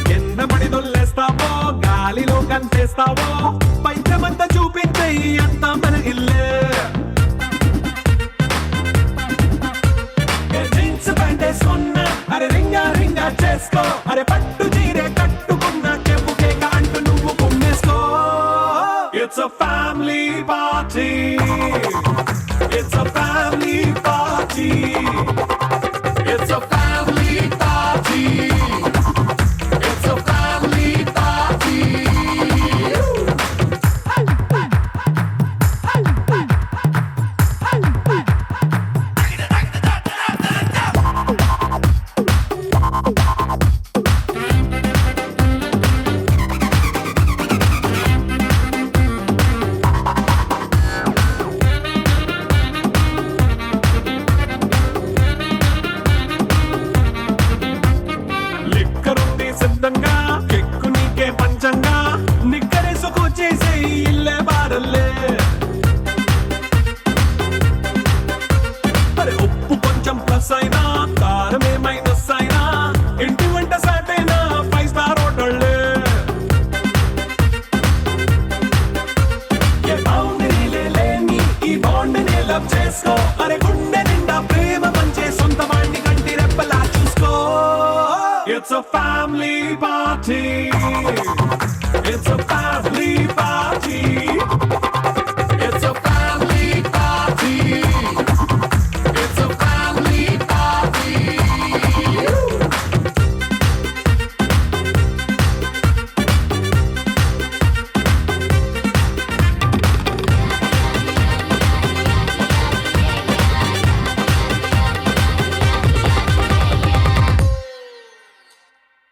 కింద పడి దొల్లేస్తావో గాలిలో కనిపిస్తావో పైచమంతా చూపించే అంత మన ఇల్లే జీన్స్ ప్యాంట్ వేసుకున్నా అరే రింగా రింగా చేసుకో అరే పట్టు చీరే కట్టుకున్న కెప్పు కేక అంటూ నువ్వు కుమ్మేసుకో It's a family party. It's a family party. It's a family party. It's a family party. లిక్కరుంది సిద్ధంగా కెక్కు నీకే పంచంగా నిక్కరేసుకు చేసే ఇల్లే బారల్లే అరే ఉప్పు కొంచెం ప్లస్ అయినా కారమే మైనస్ అయినా ఇంటి వంట సాటైనా 5 స్టార్ హోటళ్ళే ఏ బౌండరీలే లేని ఈ బాండ్ని లవ్ చేసుకో అరే గుండె నిండా ప్రేమ పంచే సొంత వాణ్ణి కంటి రెప్పలా చూసుకో It's a family party.